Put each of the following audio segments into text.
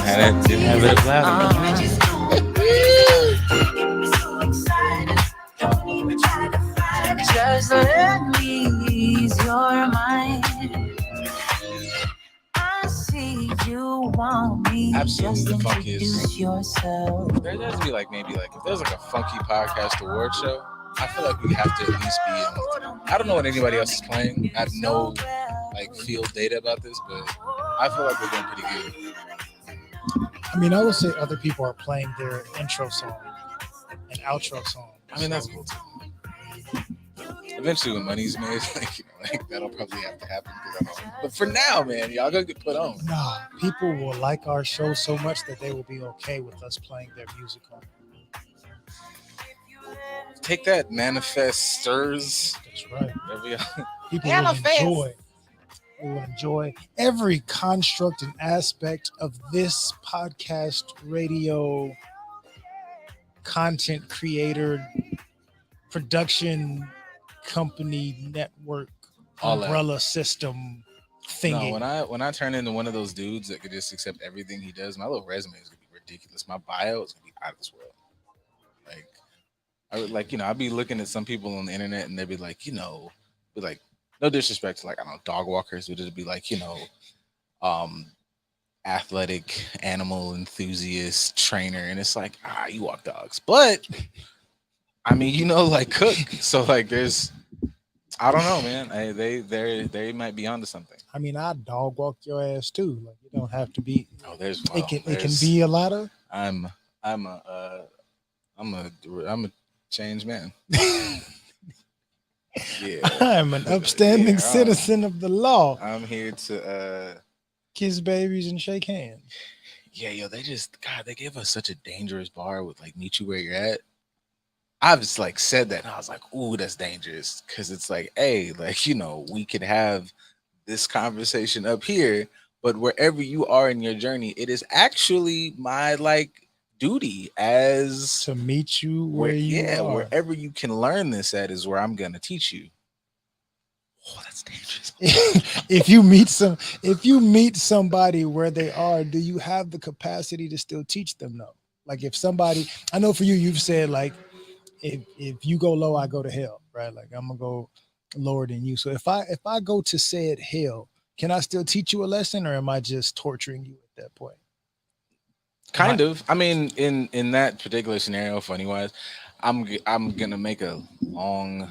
Yeah, didn't have it as loud. Just let me ease your mind. I see you want me. Absolutely Just the funkiest. introduce yourself. There has to be like maybe like if there's like a funky podcast award show, I feel like we have to at least be in. I don't know what anybody else is playing. I have no like field data about this, but I feel like we're doing pretty good. I mean, I would say other people are playing their intro song and outro song. I mean, that's cool too. Eventually, when money's made, like that'll probably have to happen because I don't know. But for now, man, y'all gonna get put on. Nah, people will like our show so much that they will be okay with us playing their music on. Take that, manifestors. That's right. People Manifest. will enjoy. They will enjoy every construct and aspect of this podcast, radio, content creator, production company, network, All umbrella system thingy. No, when I turn into one of those dudes that could just accept everything he does, my little resume is gonna be ridiculous. My bio is gonna be out of this world. Like I would I'd be looking at some people on the internet and they'd be like, be like, no disrespect to like I don't know dog walkers, but it'd be like athletic animal enthusiast trainer, and it's like you walk dogs, but I mean like cook, so like there's I don't know, man. They might be onto something. I mean, I dog walk your ass too. Like you don't have to be. Oh, there's it can be a lot of. I'm a changed man. Yeah, I'm an upstanding citizen of the law. I'm here to kiss babies and shake hands. Yeah, they gave us such a dangerous bar with like meet you where you're at. I've just like said that and I was like, ooh, that's dangerous. Cause it's like, hey, like, we could have this conversation up here, but wherever you are in your journey, it is actually my like duty as to meet you where you are. Wherever you can learn this at is where I'm gonna teach you. Oh, that's dangerous. If you meet somebody where they are, do you have the capacity to still teach them though? Like if somebody, I know for you, you've said like, if you go low, I go to hell, right? Like I'm gonna go lower than you. So if I go to said hell, can I still teach you a lesson, or am I just torturing you at that point? Kind of. I mean, in that particular scenario, funny wise, I'm gonna make a long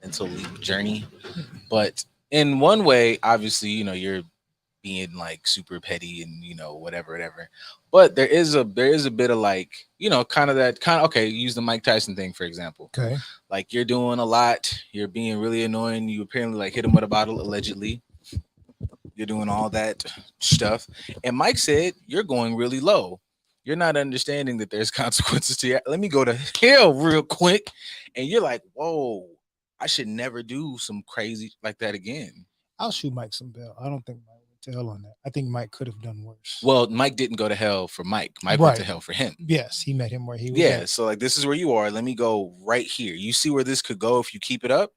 mental leap journey, but in one way, obviously, you're being like super petty and whatever. But there is a bit of like kind of okay. Use the Mike Tyson thing for example. Okay. Like you're doing a lot. You're being really annoying. You apparently like hit him with a bottle allegedly. You're doing all that stuff, and Mike said you're going really low. You're not understanding that there's consequences to you. Let me go to hell real quick, and you're like, whoa, I should never do some crazy like that again. I'll shoot Mike some bail. I don't think Mike went to hell on that. I think Mike could have done worse. Well, Mike didn't go to hell for Mike. Mike went to hell for him. Yes, he met him where he was. Yeah, so like this is where you are. Let me go right here. You see where this could go if you keep it up?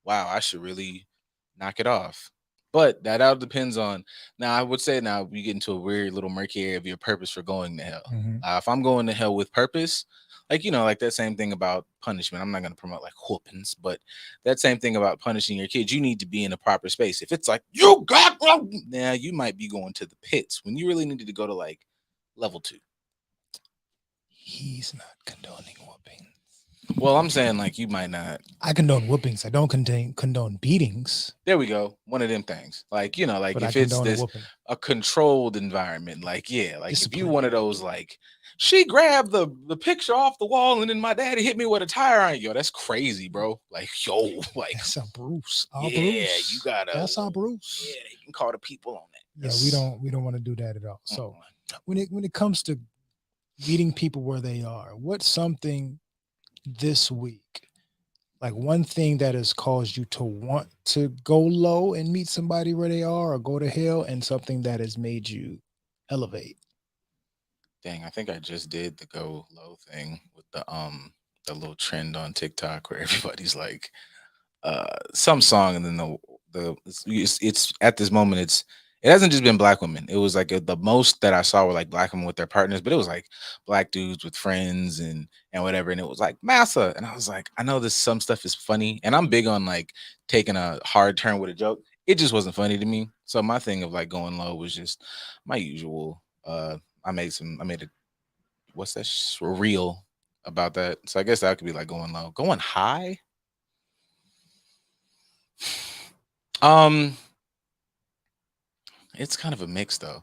Wow, I should really knock it off. But that all depends on. Now, I would say now we get into a weird little murky area of your purpose for going to hell. Mm-hmm. If I'm going to hell with purpose, like like that same thing about punishment. I'm not going to promote like whoopings, but that same thing about punishing your kids. You need to be in a proper space. If it's like you got, now you might be going to the pits when you really needed to go to like level 2. He's not condoning whoopings. Well, I'm saying like you might not. I condone whoopings. I don't condone beatings. There we go. One of them things. Like, like but if it's a controlled environment, like, yeah, like discipline. If you one of those, like, she grabbed the picture off the wall and then my daddy hit me with a tire iron. Yo, that's crazy, bro. Like, like. That's a Bruce. Yeah, Bruce. You gotta. That's our Bruce. Yeah, you can call the people on that. Yeah, we don't want to do that at all. So when it comes to meeting people where they are, what's something this week, like one thing that has caused you to want to go low and meet somebody where they are or go to hell, and something that has made you elevate? Dang, I think I just did the go low thing with the little trend on TikTok where everybody's like some song, and then it's at this moment it hasn't just been black women. It was like the most that I saw were like black women with their partners, but it was like black dudes with friends and whatever, and it was like massa, and I was like, I know this some stuff is funny, and I'm big on like taking a hard turn with a joke. It just wasn't funny to me. So my thing of like going low was just my usual. I made a what's that reel about that. So I guess that could be like going low. Going high. Um, it's kind of a mix though.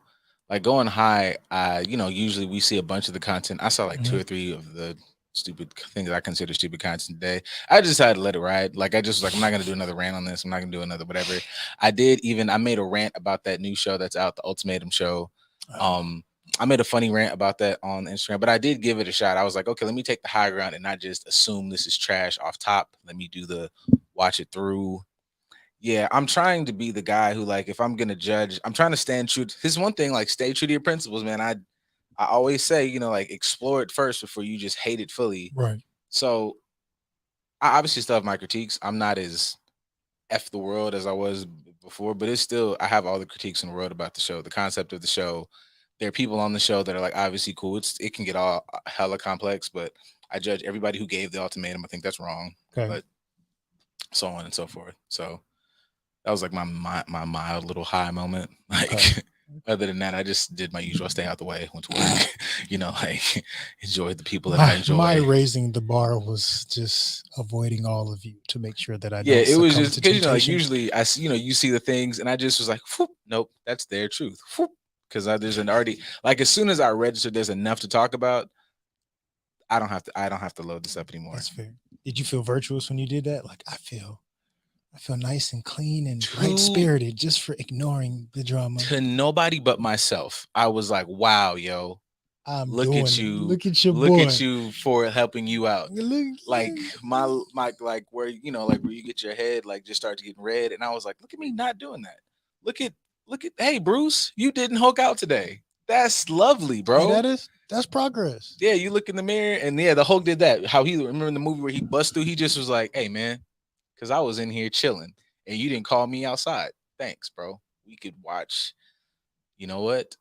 Like going high, usually we see a bunch of the content. I saw like two Mhm. or three of the stupid things I consider stupid content today. I just decided to let it ride. Like I just was like, I'm not gonna do another rant on this. I'm not gonna do another whatever. I made a rant about that new show that's out, the Ultimatum show. Um, I made a funny rant about that on Instagram, but I did give it a shot. I was like, okay, let me take the high ground and not just assume this is trash off top. Let me do the watch it through. Yeah, I'm trying to be the guy who, like, if I'm gonna judge, I'm trying to stand true. Here's one thing, like, stay true to your principles, man. I always say, like, explore it first before you just hate it fully. Right. So I obviously still have my critiques. I'm not as f the world as I was before, but it's still I have all the critiques in the world about the show, the concept of the show. There are people on the show that are like obviously cool. It can get all hella complex, but I judge everybody who gave the ultimatum. I think that's wrong, Okay. but so on and so forth. So that was like my mild little high moment. Like Okay. other than that, I just did my usual stay out the way, went to work, like enjoyed the people that I enjoy. My raising the bar was just avoiding all of you to make sure that I Yeah, don't it was succumb just to because like temptation. usually you see the things and I just was like, whoop, nope, that's their truth. Because there's an already like as soon as I registered there's enough to talk about, I don't have to load this up anymore. That's fair. Did you feel virtuous when you did that? Like I feel nice and clean and To- right spirited just for ignoring the drama. To nobody but myself. I was like, wow, yo, look at you. Look at your Look boy. at you for helping you out. Look, Like my like where like where you get your head like just starts getting red, and I was like, look at me not doing that. Look at hey Bruce, you didn't Hulk out today. That's lovely, bro. hey, that's progress. Yeah, you look in the mirror, and yeah, the Hulk did that. How he remember in the movie where he bust through, he just was like, hey man, because I was in here chilling and you didn't call me outside. Thanks, bro. We could watch. You know what?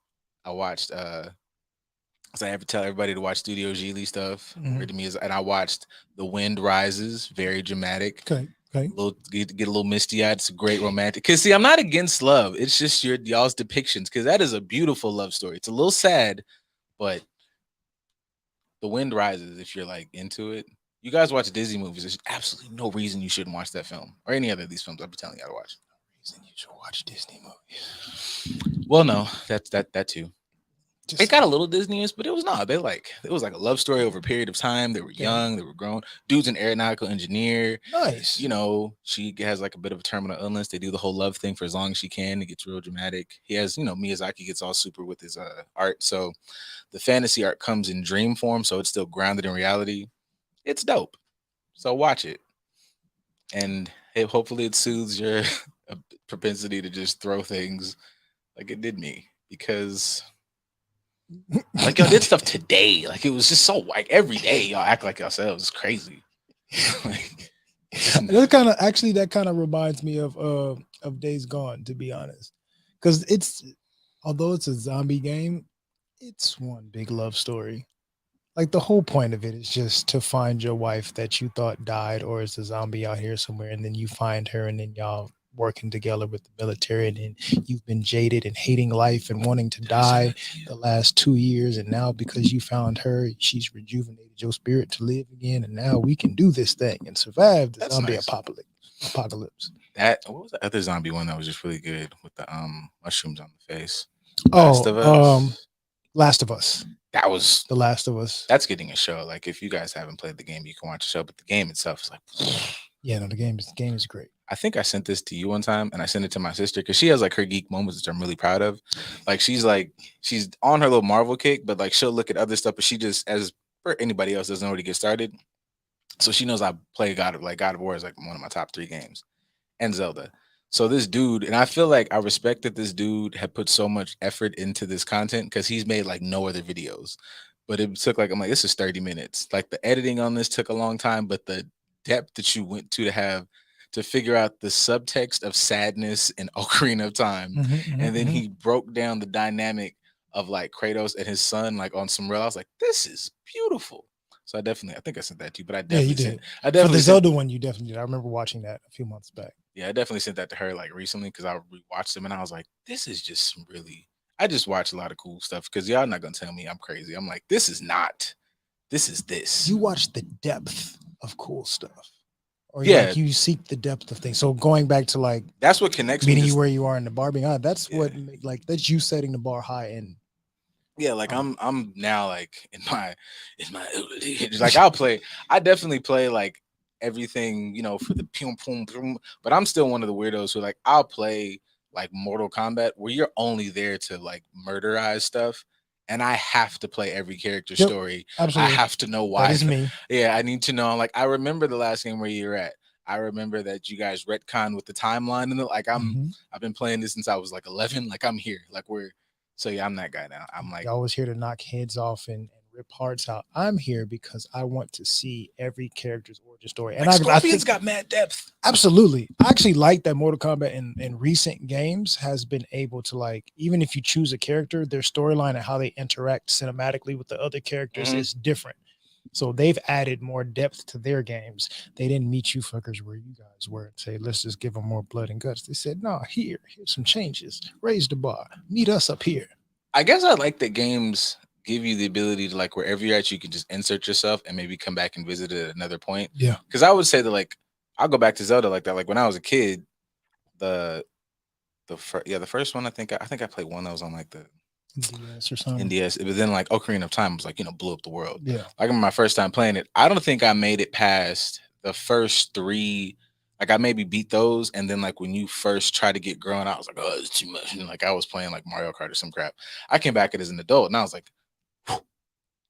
I watched so I ever tell everybody to watch Studio Ghibli stuff. Mhm. Weird to me is, and I watched The Wind Rises, very dramatic. Okay. Get a little misty eyed. It's a great romantic. Cause see, I'm not against love. It's just y'all's depictions. Cause that is a beautiful love story. It's a little sad, but The Wind Rises. If you're like into it, you guys watch Disney movies. There's absolutely no reason you shouldn't watch that film or any other of these films. I'll be telling you to watch. Reason you should watch Disney movies. Well, no, that's that too. Just It got a little Disney-ish, but it was not. It was like a love story over a period of time. They were Okay. young, they were grown. Dude's an aeronautical engineer. nice. She has like a bit of a terminal illness. They do the whole love thing for as long as she can. It gets real dramatic. He has, Miyazaki gets all super with his art. So the fantasy art comes in dream form, so it's still grounded in reality. It's dope. So watch it. And hopefully it soothes your propensity to just throw things like it did me. Because like y'all did stuff today. Like it was just so like every day y'all act like yourselves. It's crazy. Like, that kind of reminds me of Days Gone, to be honest, because although it's a zombie game, it's one big love story. Like the whole point of it is just to find your wife that you thought died or is a zombie out here somewhere, and then you find her, and then y'all working together with the military, and then you've been jaded and hating life and wanting to die the last 2 years, and now because you found her, she's rejuvenated your spirit to live again, and now we can do this thing and survive the That's zombie nice. apocalypse. What was the other zombie one that was just really good with the mushrooms on the face? Last of Us. That was The Last of Us. that's getting a show. Like if you guys haven't played the game, you can watch the show. But the game itself is like Yeah, no, the game is great. I think I sent this to you one time and I sent it to my sister because she has like her geek moments, which I'm really proud of. Like she's on her little Marvel kick, but like she'll look at other stuff, but she just, as for anybody else, doesn't know where to get started. So she knows I play God of War is like one of my top 3 games, and Zelda. So this dude, and I feel like I respect that this dude had put so much effort into this content because he's made like no other videos. But it took like, I'm like, this is 30 minutes. Like the editing on this took a long time, but the depth that you went to have to figure out the subtext of sadness in Ocarina of Time. And then he broke down the dynamic of like Kratos and his son like on some real. I was like, this is beautiful. So I think I sent that to you, but I Yeah, you definitely did. sent I For the definitely sent, Zelda one, you definitely did. I remember watching that a few months back. yeah, I definitely sent that to her like recently because I rewatched them and I was like, this is just some really I just watch a lot of cool stuff because y'all not gonna tell me I'm crazy. I'm like, this is not. This is this. You watch the depth of cool stuff, or Yeah. like you seek the depth of things. So going back to like That's what connects me. meeting to you where you are in the bar, being that's Yeah. what like that's you setting the bar high. And Yeah, like I'm now like in my elder age. Like I definitely play like everything, you know, for the pum pum pum, but I'm still one of the weirdos who like I'll play like Mortal Kombat where you're only there to like murderize stuff. And I have to play every character Yep, story. absolutely, I have to know that why. is me. Yeah, I need to know. Like I remember the last game where you're at. I remember that you guys retcon with the timeline and like Mhm. I've been playing this since I was like 11. Like I'm here. Like so yeah, I'm that guy now. I'm like Y'all was here to knock heads off and rip hearts out. I'm here because I want to see every character's origin story. And like, I Scorpion's think got mad depth. absolutely, I actually like that Mortal Kombat in recent games has been able to like, even if you choose a character, their storyline and how they interact cinematically with the other characters Mhm. is different. So they've added more depth to their games. They didn't meet you fuckers where you guys were and say, let's just give them more blood and guts. They said, no, here's some changes. Raise the bar. Meet us up here. I guess I like that games give you the ability to like wherever you're at, you can just insert yourself and maybe come back and visit it at another point. Yeah. Because I would say that like I'll go back to Zelda like that. Like when I was a kid, the first one I think I played one that was on like the DS or something. NDS. But then like Ocarina of Time was like, you know, blew up the world. Yeah. Like I remember my first time playing it. I don't think I made it past the first three. Like I maybe beat those, and then like when you first try to get grown, I was like, oh, it's too much. And like I was playing like Mario Kart or some crap. I came back as an adult, and I was like, whew.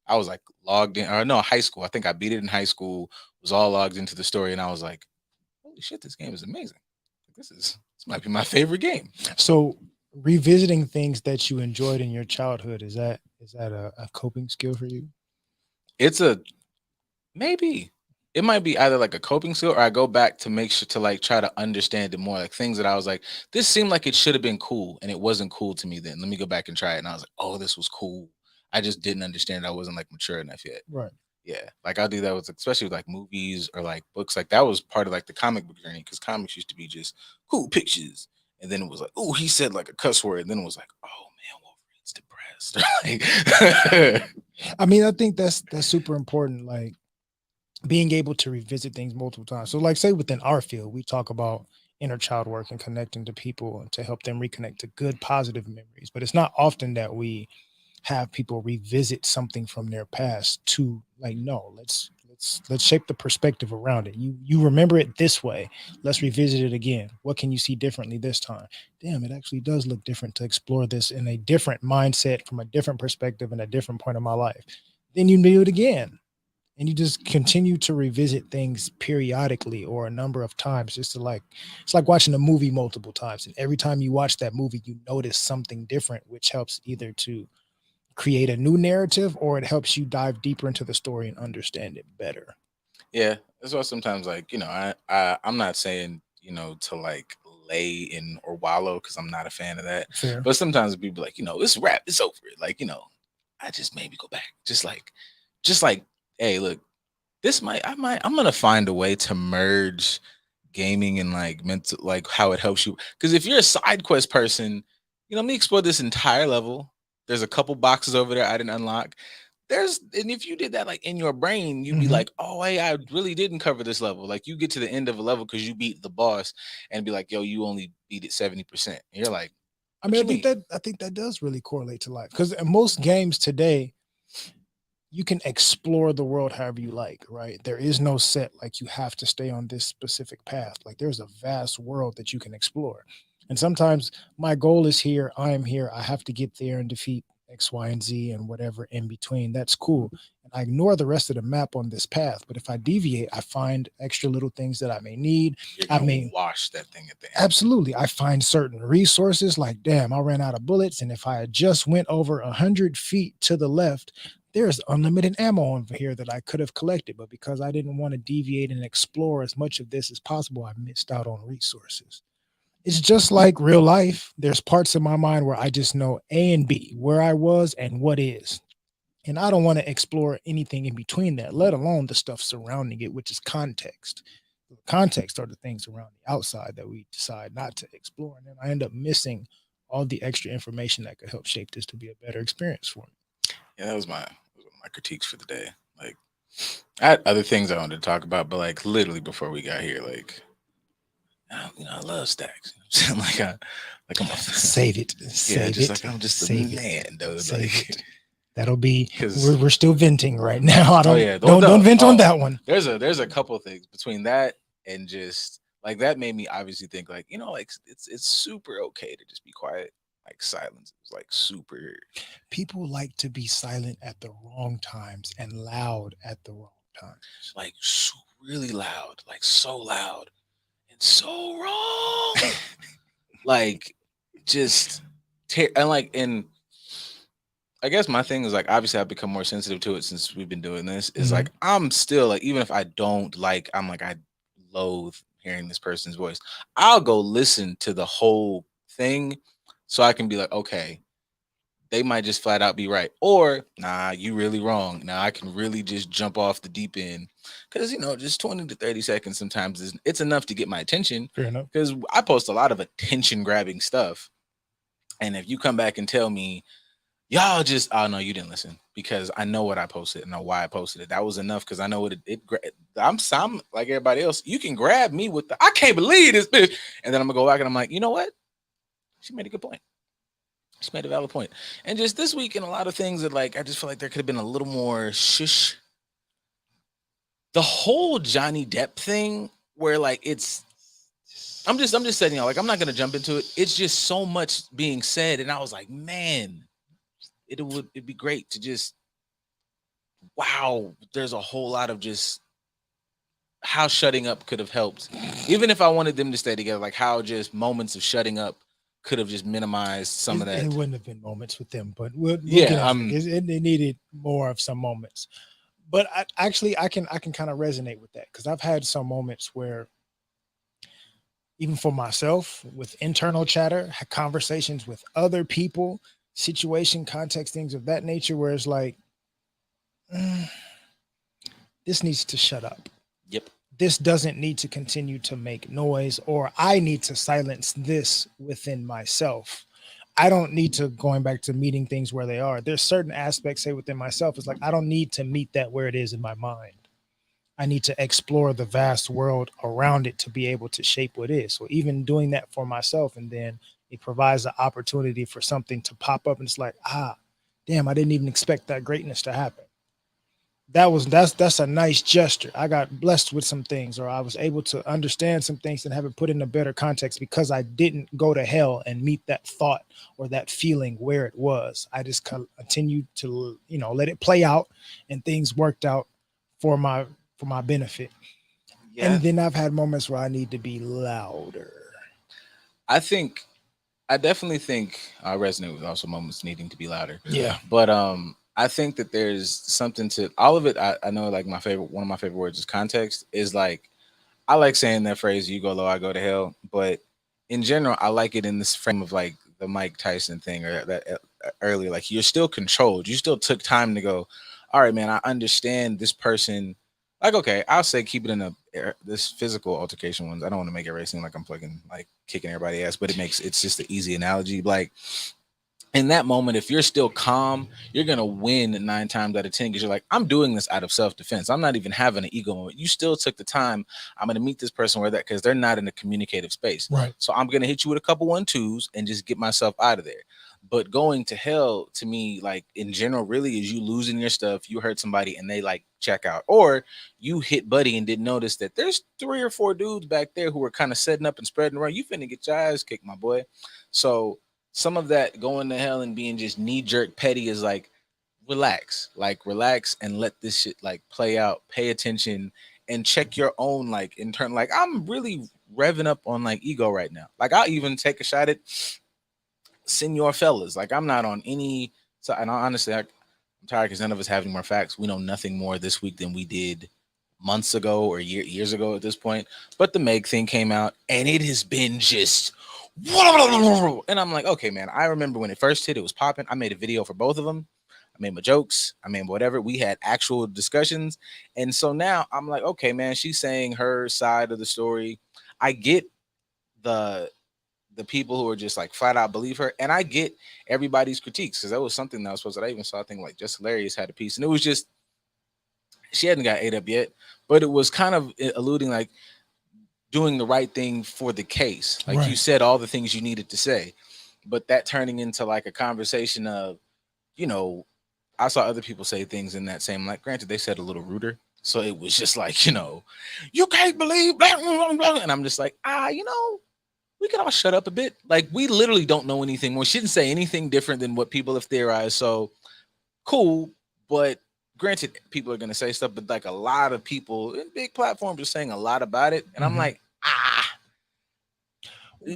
I was like logged in, or no, high school. I think I beat it in high school. Was all logged into the story, and I was like, holy shit, this game is amazing. This might be my favorite game. So revisiting things that you enjoyed in your childhood, is that a coping skill for you? It's a maybe. It might be either like a coping skill or I go back to make sure to like try to understand it more. Like things that I was like, this seemed like it should have been cool and it wasn't cool to me then. Let me go back and try it. And I was like, oh, this was cool. I just didn't understand. I wasn't like mature enough yet. Right. Yeah. Like I'll do that with especially with like movies or like books. Like that was part of like the comic book journey because comics used to be just cool pictures. And then it was like, oh, he said like a cuss word. And then it was like, oh man, Wolverine's depressed. Like, I mean, I think that's super important. Like being able to revisit things multiple times. So like say within our field, we talk about inner child work and connecting to people and to help them reconnect to good positive memories. But it's not often that we have people revisit something from their past to like, no, let's shape the perspective around it. You remember it this way. Let's revisit it again. What can you see differently this time? Damn, it actually does look different to explore this in a different mindset from a different perspective and a different point of my life. Then you do it again. And you just continue to revisit things periodically or a number of times, just to like, it's like watching a movie multiple times. And every time you watch that movie, you notice something different, which helps either to create a new narrative or it helps you dive deeper into the story and understand it better. yeah, that's why sometimes like, you know, I'm not saying, you know, to like lay in or wallow because I'm not a fan of that. Fair. But sometimes people like, you know, it's rap, it's over it. Like, you know, I just maybe go back. Just like, hey, look, I'm gonna find a way to merge gaming and like mental like how it helps you. Because if you're a side quest person, you know, let me explore this entire level. There's a couple boxes over there I didn't unlock. And if you did that like in your brain, you'd be Mhm. like, oh, hey, I really didn't cover this level. Like you get to the end of a level because you beat the boss and be like, yo, you only beat it 70%. And you're like, I mean, what you I think that does really correlate to life because in most games today, you can explore the world however you like, right? There is no set like you have to stay on this specific path. Like there's a vast world that you can explore. And sometimes my goal is here, I am here, I have to get there and defeat X, Y, and Z and whatever in between. That's cool. And I ignore the rest of the map on this path. But if I deviate, I find extra little things that I may need. you're I gonna mean, wash that thing at the end. absolutely. I find certain resources like, damn, I ran out of bullets. And if I had just went over 100 feet to the left, there's unlimited ammo over here that I could have collected, but because I didn't want to deviate and explore as much of this as possible, I missed out on resources. It's just like real life. There's parts of my mind where I just know A and B, where I was and what is. And I don't want to explore anything in between that, let alone the stuff surrounding it, which is context. Context are the things around the outside that we decide not to explore. And then I end up missing all the extra information that could help shape this to be a better experience for me. Yeah, that was my critiques for the day. Like, I had other things I wanted to talk about, but like literally before we got here, like, I love stacks. You know what I'm saying? like I'm a Save it. yeah, Save just it. like I'm just a Save it. man, though. Save Like, it. That'll be because we're still venting right now. I oh don't yeah, don't vent on oh, that one. there's a couple of things between that and just like that made me obviously think like like it's super okay to just be quiet. Like silence is like super People like to be silent at the wrong times and loud at the wrong times. like really loud, like so loud and so wrong. Like just and like and I guess my thing is like obviously I've become more sensitive to it since we've been doing this. Is Mhm. like I'm still like even if I don't like I'm like I loathe hearing this person's voice. I'll go listen to the whole thing so I can be like, okay, they might just flat out be right. Or nah, you really wrong. Now I can really just jump off the deep end. Cause just 20 to 30 seconds sometimes it's enough to get my attention. Fair enough. Because I post a lot of attention grabbing stuff. And if you come back and tell me y'all just oh no you didn't listen because I know what I posted and know why I posted it. That was enough because I know what I'm like everybody else. You can grab me with the I can't believe this bitch, and then I'm gonna go back and I'm like, you know what? She made a good point. She made a valid point. And just this week in a lot of things that like I just feel like there could have been a little more shush. The whole Johnny Depp thing where like I'm just setting like I'm not gonna jump into it. It's just so much being said, and I was like, man. It'd be great to just wow, there's a whole lot of just how shutting up could have helped. Even if I wanted them to stay together, like how just moments of shutting up could have just minimized some of that. It wouldn't have been moments with them, but we'll Yeah, get into it. It needed more of some moments. But I can kind of resonate with that because I've had some moments where even for myself with internal chatter, had conversations with other people, situation, context, things of that nature, where it's like, this needs to shut up. Yep. This doesn't need to continue to make noise, or I need to silence this within myself. I don't need to, going back to meeting things where they are. There's certain aspects, say within myself, it's like, I don't need to meet that where it is in my mind. I need to explore the vast world around it to be able to shape what is. So even doing that for myself, and then it provides the opportunity for something to pop up and it's like, damn, I didn't even expect that greatness to happen. That's a nice gesture. I got blessed with some things, or I was able to understand some things and have it put in a better context because I didn't go to hell and meet that thought or that feeling where it was. I just continued to, let it play out, and things worked out for my benefit. Yeah. And then I've had moments where I need to be louder. I definitely think I resonate with also moments needing to be louder. Yeah. But I think that there's something to all of it. I know like one of my favorite words is context. Is like I like saying that phrase, you go low, I go to hell. But in general, I like it in this frame of like the Mike Tyson thing or that earlier, like you're still controlled. You still took time to go, all right, man, I understand this person. Like, okay, I'll say keep it in this physical altercation ones. I don't want to make it seem like I'm fucking like kicking everybody's ass, but it's just an easy analogy. Like in that moment, if you're still calm, you're gonna win 9 times out of 10 because you're like, I'm doing this out of self-defense. I'm not even having an ego moment. You still took the time. I'm gonna meet this person where that because they're not in a communicative space. Right. So I'm gonna hit you with a couple 1-2s and just get myself out of there. But going to hell to me, like in general, really is you losing your stuff. You hurt somebody and they like check out, or you hit buddy and didn't notice that there's 3 or 4 dudes back there who were kind of setting up and spreading around. You finna get your ass kicked, my boy. So some of that going to hell and being just knee jerk petty is like relax and let this shit like play out. Pay attention and check your own like internal. Like I'm really revving up on like ego right now. Like I'll even take a shot at Senor Fellas. Like I'm not on any. So and honestly, I'm tired because none of us have any more facts. We know nothing more this week than we did months ago or years ago at this point. But the Meg thing came out, and it has been just. And I'm like, okay, man. I remember when it first hit, it was popping. I made a video for both of them. I made my jokes. I mean, whatever. We had actual discussions, and so now I'm like, okay, man. She's saying her side of the story. I get the people who are just like flat out believe her, and I get everybody's critiques because that was something that was supposed to. I even saw a thing like Just Hilarious had a piece, and it was just she hadn't got ate up yet, but it was kind of alluding like doing the right thing for the case. Like you Right. said all the things you needed to say, but that turning into like a conversation of, you know, I saw other people say things in that same, like, granted, they said a little ruder. So it was just like, you know, you can't believe that. And I'm just like, we could all shut up a bit. Like, we literally don't know anything more. She didn't say anything different than what people have theorized. So cool. But granted, people are going to say stuff, but like a lot of people in big platforms are saying a lot about it. And I'm Mhm. like,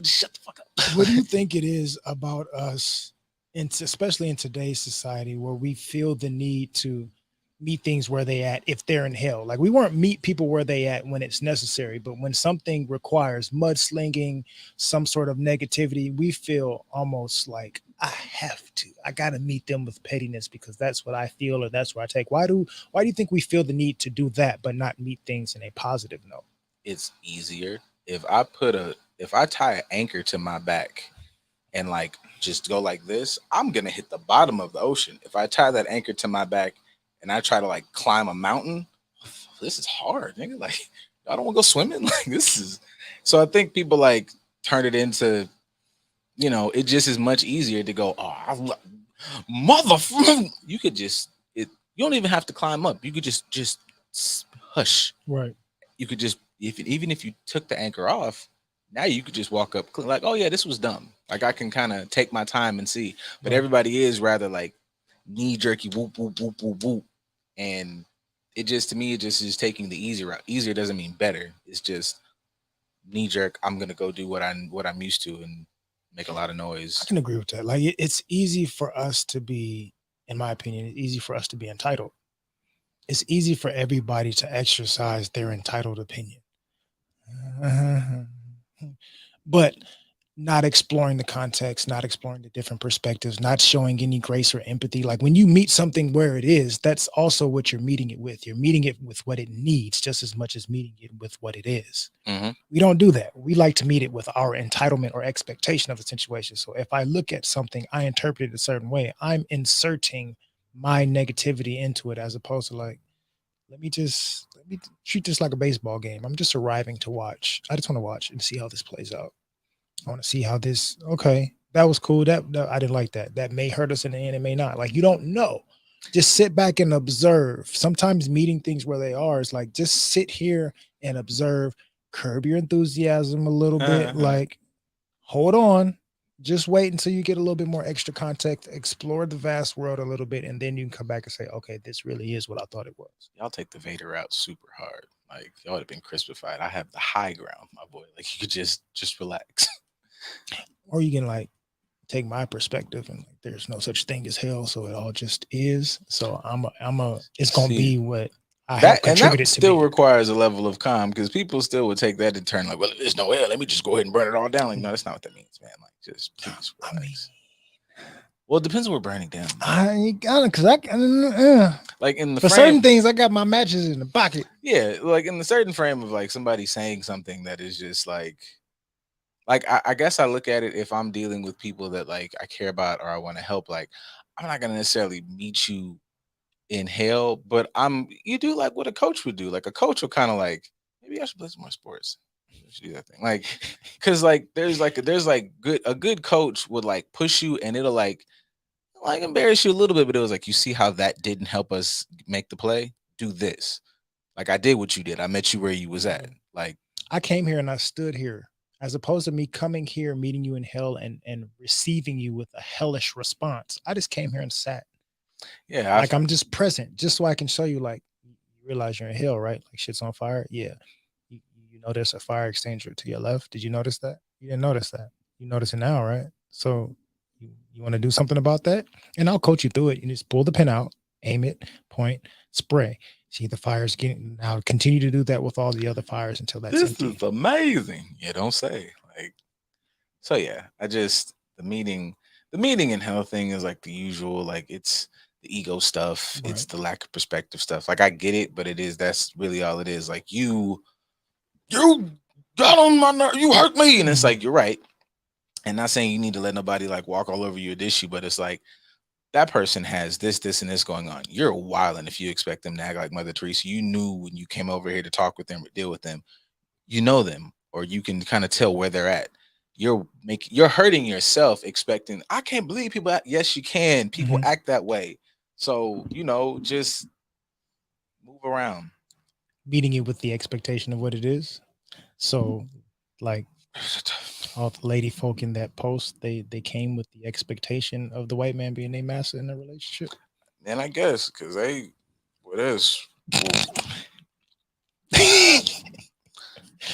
shut the fuck up. What do you think it is about us, especially in today's society, where we feel the need to meet things where they at if they're in hell? Like, we weren't meet people where they at when it's necessary, but when something requires mudslinging, some sort of negativity, we feel almost like I gotta meet them with pettiness because that's what I feel or that's what I take. Why do you think we feel the need to do that but not meet things in a positive note? It's easier if I tie an anchor to my back and like just go like this, I'm gonna hit the bottom of the ocean. If I tie that anchor to my back and I try to like climb a mountain, this is hard, nigga. Like, I don't want to go swimming. Like, this is so I think people like turn it into, it just is much easier to go, motherfucker. You could just you don't even have to climb up. You could just hush. Right. You could just even if you took the anchor off, now you could just walk up like, oh yeah, this was dumb. Like, I can kind of take my time and see. But Right. everybody is rather like knee jerky, whoop whoop whoop whoop whoop, and it just, to me, it just is taking the easy route. Easier doesn't mean better. It's just knee jerk. I'm gonna go do what I'm used to and make a lot of I noise. can agree with that. Like, it's easy for us to be, in my opinion, it's easy for us to be entitled. It's easy for everybody to exercise their entitled opinion. But not exploring the context, not exploring the different perspectives, not showing any grace or empathy. Like, when you meet something where it is, that's also what you're meeting it with. You're meeting it with what it needs just as much as meeting it with what it is. Mhm. We don't do that. We like to meet it with our entitlement or expectation of the situation. So if I look at something, I interpret it a certain way. I'm inserting my negativity into it as opposed to like, let me treat this like a baseball game. I'm just arriving to watch. I just want to watch and see how this plays out. I want to see how this. Okay, that was cool. That I didn't like that. That may hurt us in the end. It may not. Like, you don't know. Just sit back and observe. Sometimes meeting things where they are is like, just sit here and observe. Curb your enthusiasm a little bit. Like, hold on. Just wait until you get a little bit more extra context. Explore the vast world a little bit, and then you can come back and say, okay, this really is what I thought it was. Y'all take the Vader out super hard. Like, y'all would have been crispified. I have the high ground, my boy. Like, you could just relax. Or you can like take my perspective and like, there's no such thing as hell, so it all just is. So it's gonna See, be what I have That and that contributed to still be. requires a level of calm because people still would take that in turn. Like, well, if there's no hell, let me just go ahead and burn it all down. Like, no, that's not what that means, man. Like, just please I mean, relax. Well, it depends on what we're burning down. I got it because Like in the for frame, certain things, I got my matches in the pocket. yeah, like in the certain frame of like somebody saying something that is just like I guess I look at it if I'm dealing with people that like I care about or I want to help. Like, I'm not gonna necessarily meet you in hell, but you do like what a coach would do. Like, a coach will kind of like, maybe I should play some more sports. I should do that thing. Like, cause like there's a good coach would like push you and it'll like embarrass you a little bit, but it was like, you see how that didn't help us make the play? Do this. Like, I did what you did. I met you where you was at. Like, I came here and I stood here, as opposed to me coming here, meeting you in hell and receiving you with a hellish response. I just came here and sat. yeah, Like, I'm just present, just so I can show you, like, you realize you're in hell, right? Like, shit's on fire. Yeah. You know there's a fire extinguisher to your left. Did you notice that? You didn't notice that. You notice it now, right? So you want to do something about that? And I'll coach you through it. You just pull the pin out aim it, point, spray. See the fire's getting now. Continue to do that with all the other fires until that's This empty. is amazing. You don't say. Like, so yeah, the meeting and health thing is like the usual. Like it's the ego stuff. It's Right. the lack of perspective stuff. Like I get it, but that's really all it is. Like you got on my nerve, you hurt me. And it's like, you're right. And not saying you need to let nobody like walk all over you or dish you, but it's like that person has this, and this going on. You're wilding if you expect them to act like Mother Teresa. You knew when you came over here to talk with them or deal with them, you know them, or you can kind of tell where they're at. You're hurting yourself expecting, I can't believe people act. Yes, you can. People act that way. So, just move around. Meeting it with the expectation of what it is. So, like all the lady folk in that post, they came with the expectation of the white man being their master in the relationship. And I guess because they with us.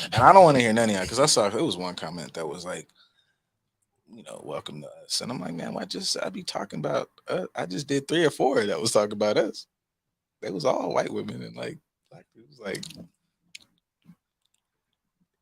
And I don't want to hear none of y'all because I saw it was one comment that was like, welcome to us. And I'm like, man, I be talking about I just did 3 or 4 that was talking about us. They was all white women and like it was like,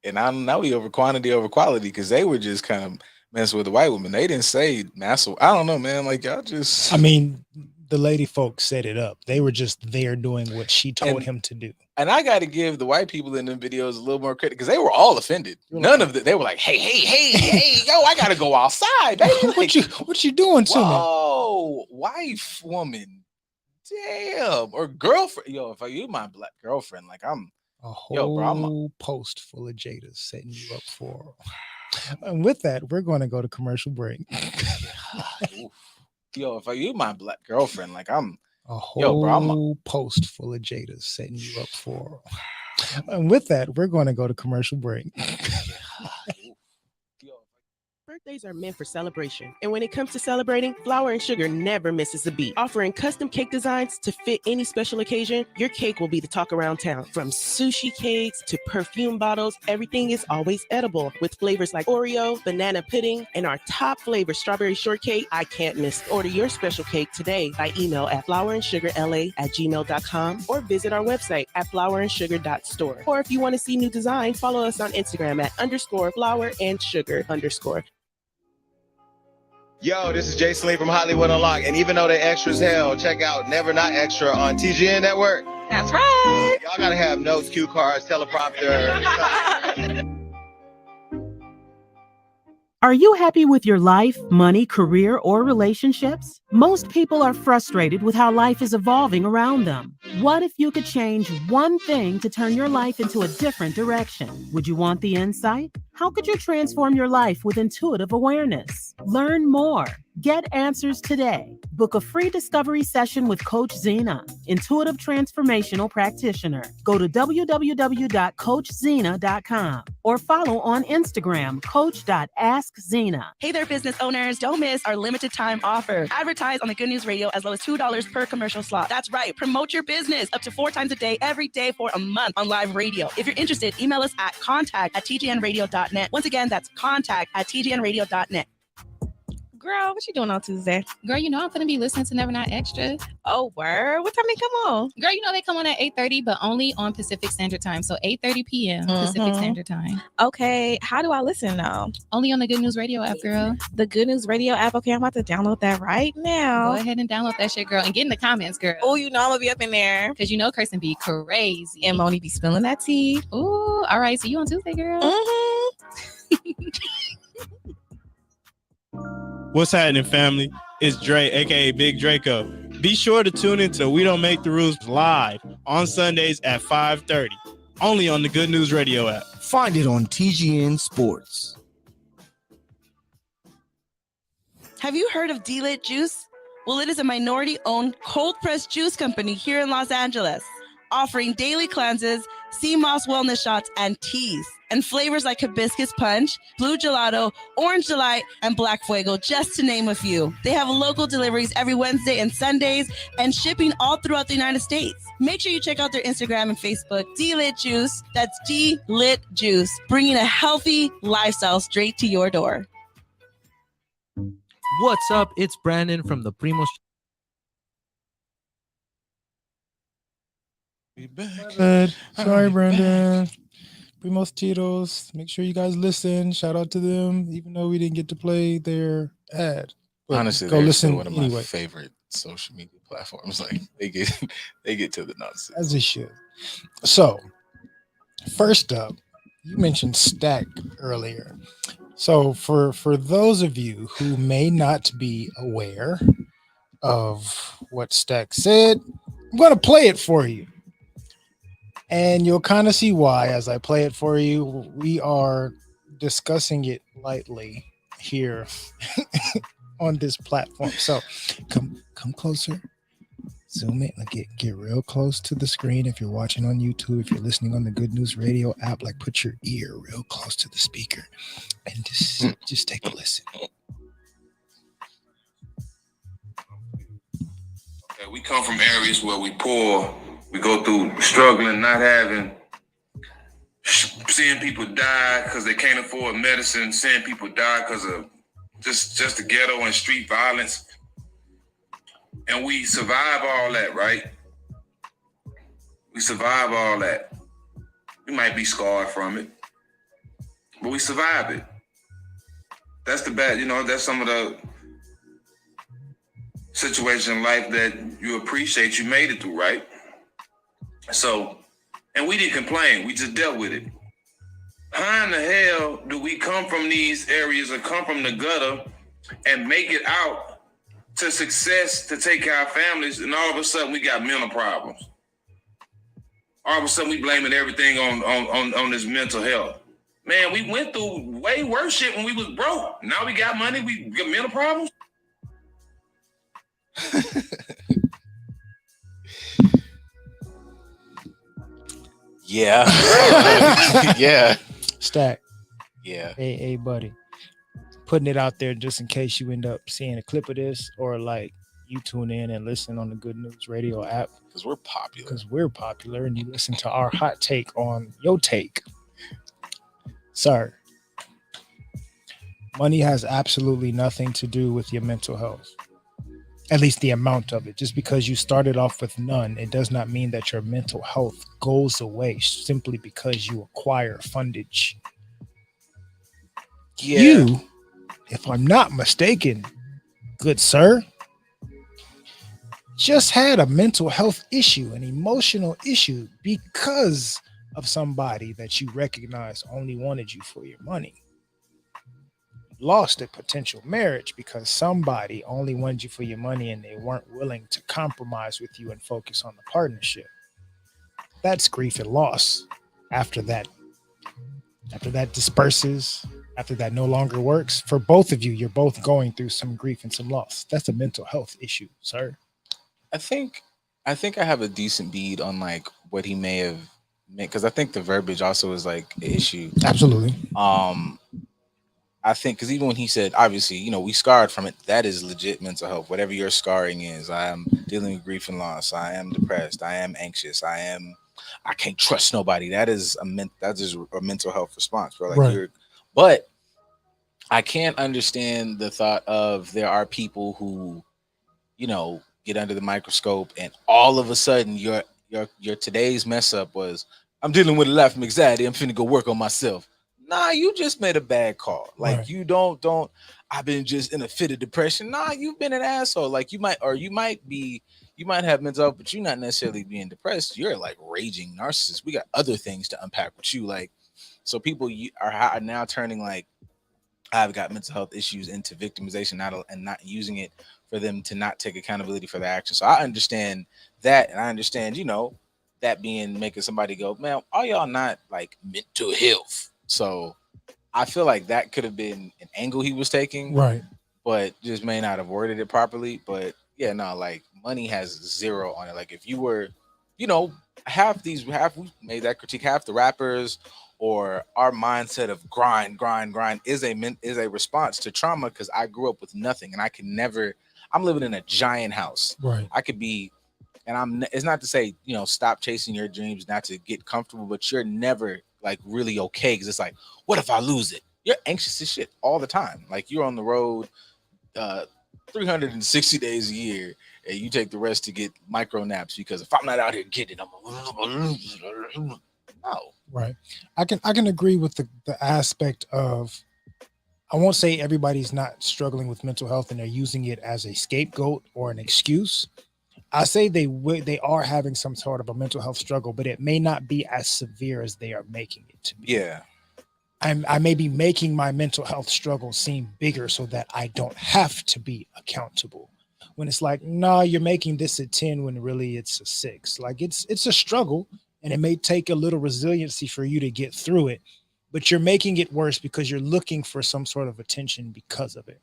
and I now we over quantity over quality because they were just kind of messing with the white women. They didn't say massive. I don't know, man. Like y'all just. I mean, the lady folks set it up. They were just there doing what she told him to do. And I got to give the white people in them videos a little more credit because they were all offended. None of them. They were like, hey, yo, I got to go outside. Baby. What you doing to me? Oh, wife, woman. Damn. Or girlfriend. Yo, if you my black girlfriend, like I'm. A whole post full of Jada setting you up for. And with that, we're going to go to commercial break. Yo, if you my black girlfriend, like I'm. A whole post full of Jada setting you up for. And with that, we're going to go to commercial break. Birthdays are meant for celebration. And when it comes to celebrating, Flour and Sugar never misses a beat. Offering custom cake designs to fit any special occasion, your cake will be the talk around town. From sushi cakes to perfume bottles, everything is always edible with flavors like Oreo, banana pudding, and our top flavor, strawberry shortcake. I can't miss. Order your special cake today by email at flourandsugarla@gmail.com or visit our website at flourandsugar.store. Or if you want to see new design, follow us on Instagram at _flour_and_sugar_. Yo, this is Jason Lee from Hollywood Unlocked, and even though they extra as hell, check out Never Not Extra on TGN Network. That's right. Y'all gotta have notes, cue cards, teleprompter. Are you happy with your life, money, career, or relationships? Most people are frustrated with how life is evolving around them. What if you could change one thing to turn your life into a different direction? Would you want the insight? How could you transform your life with intuitive awareness? Learn more. Get answers today. Book a free discovery session with Coach Zena, intuitive transformational practitioner. Go to www.coachzena.com or follow on Instagram, coach.askzena. Hey there, business owners. Don't miss our limited time offer. Advertise on the Good News Radio as low as $2 per commercial slot. That's right. Promote your business up to 4 times a day, every day for a month on live radio. If you're interested, email us at contact@tgnradio.net. Once again, that's contact@tgnradio.net. Girl, what you doing on Tuesday? Girl, you know I'm gonna be listening to Never Not Extra. Oh, word. What time they come on? Girl, you know they come on at 8:30, but only on Pacific Standard Time. So 8:30 p.m. Pacific Standard Time. Okay. How do I listen though? Only on the Good News Radio app, girl. The Good News Radio app. Okay, I'm about to download that right now. Go ahead and download that shit, girl, and get in the comments, girl. Oh, you know I'm gonna be up in there. Because you know Kirsten be crazy. And Moni be spilling that tea. Ooh, all right. See you on Tuesday, girl. What's happening, family? It's Dre, aka Big Draco. Be sure to tune into We Don't Make the Rules live on Sundays at 5:30, only on the Good News Radio app. Find it on TGN Sports. Have you heard of D-Lit Juice? Well, it is a minority-owned cold-pressed juice company here in Los Angeles, offering daily cleanses, sea moss wellness shots, and teas. And flavors like hibiscus punch, blue gelato, orange delight, and black fuego, just to name a few. They have local deliveries every Wednesday and Sundays and shipping all throughout the United States. Make sure you check out their Instagram and Facebook, D-Lit Juice. That's D-Lit Juice, bringing a healthy lifestyle straight to your door. What's up? It's Brandon from the Primo Be back. Good. I'll Sorry, be Brandon. Primos Tito's. Make sure you guys listen. Shout out to them, even though we didn't get to play their ad. But Honestly, go they're listen still one of my anyway. favorite social media platforms. Like they get to the nonsense. As it should. So, first up, you mentioned Stack earlier. So, for those of you who may not be aware of what Stack said, I'm going to play it for you. And you'll kind of see why as I play it for you. We are discussing it lightly here on this platform. So come closer, zoom in, like get real close to the screen. If you're watching on YouTube, if you're listening on the Good News Radio app, like put your ear real close to the speaker and just take a listen. Okay, we come from areas where we poor. We go through struggling, not having, seeing people die because they can't afford medicine, seeing people die because of just the ghetto and street violence. And we survive all that, right? We survive all that. We might be scarred from it, but we survive it. That's the bad, that's some of the situation in life that you appreciate you made it through, right? So, and we didn't complain. We just dealt with it. How in the hell do we come from these areas or come from the gutter and make it out to success to take care of our families, and all of a sudden we got mental problems? All of a sudden we blaming everything on this mental health. Man, we went through way worse shit when we was broke. Now we got money, we got mental problems. Yeah. Yeah. Stack. Yeah. Hey, buddy. Putting it out there just in case you end up seeing a clip of this, or like you tune in and listen on the Good News Radio app. Because we're popular. And you listen to our hot take on your take. Sir, money has absolutely nothing to do with your mental health. At least the amount of it. Just because you started off with none, it does not mean that your mental health goes away simply because you acquire fundage. Yeah. You, if I'm not mistaken, good sir, just had a mental health issue, an emotional issue, because of somebody that you recognize only wanted you for your money. Lost a potential marriage because somebody only wanted you for your money and they weren't willing to compromise with you and focus on the partnership. That's grief and loss. After that disperses, after that no longer works, for both of you, you're both going through some grief and some loss. That's a mental health issue, sir. I think I have a decent bead on like what he may have meant, because I think the verbiage also is like an issue. Absolutely. I think because even when he said, obviously, we scarred from it, that is legit mental health. Whatever your scarring is, I am dealing with grief and loss. I am depressed. I am anxious. I can't trust nobody. That is a mental health response, bro. Like Right. But I can't understand the thought of there are people who, get under the microscope and all of a sudden your today's mess up was, I'm dealing with a lot of anxiety. I'm finna go work on myself. Nah, you just made a bad call. Like Right. you don't, I've been just in a fit of depression. Nah, you've been an asshole. Like you might have mental health, but you're not necessarily being depressed. You're like raging narcissist. We got other things to unpack with you. Like, so people are now turning like, I've got mental health issues into victimization, and not using it for them to not take accountability for their actions. So I understand that, and I understand, that making somebody go, man, all y'all not like mental health. So I feel like that could have been an angle he was taking, Right. but just may not have worded it properly. But yeah, no, like money has zero on it. Like if you were, half we made that critique, half the rappers or our mindset of grind is a response to trauma, because I grew up with nothing and I'm living in a giant house. Right. I could be, and it's not to say, stop chasing your dreams, not to get comfortable, but you're never like really okay, because it's like, what if I lose it? You're anxious as shit all the time. Like you're on the road 360 days a year, and you take the rest to get micro naps because if I'm not out here getting them, no. Right. I can agree with the aspect of, I won't say everybody's not struggling with mental health and they're using it as a scapegoat or an excuse. I say they are having some sort of a mental health struggle, but it may not be as severe as they are making it to be. Yeah. I may be making my mental health struggle seem bigger so that I don't have to be accountable. When it's like, no, you're making this a 10 when really it's a 6. Like it's a struggle, and it may take a little resiliency for you to get through it, but you're making it worse because you're looking for some sort of attention because of it.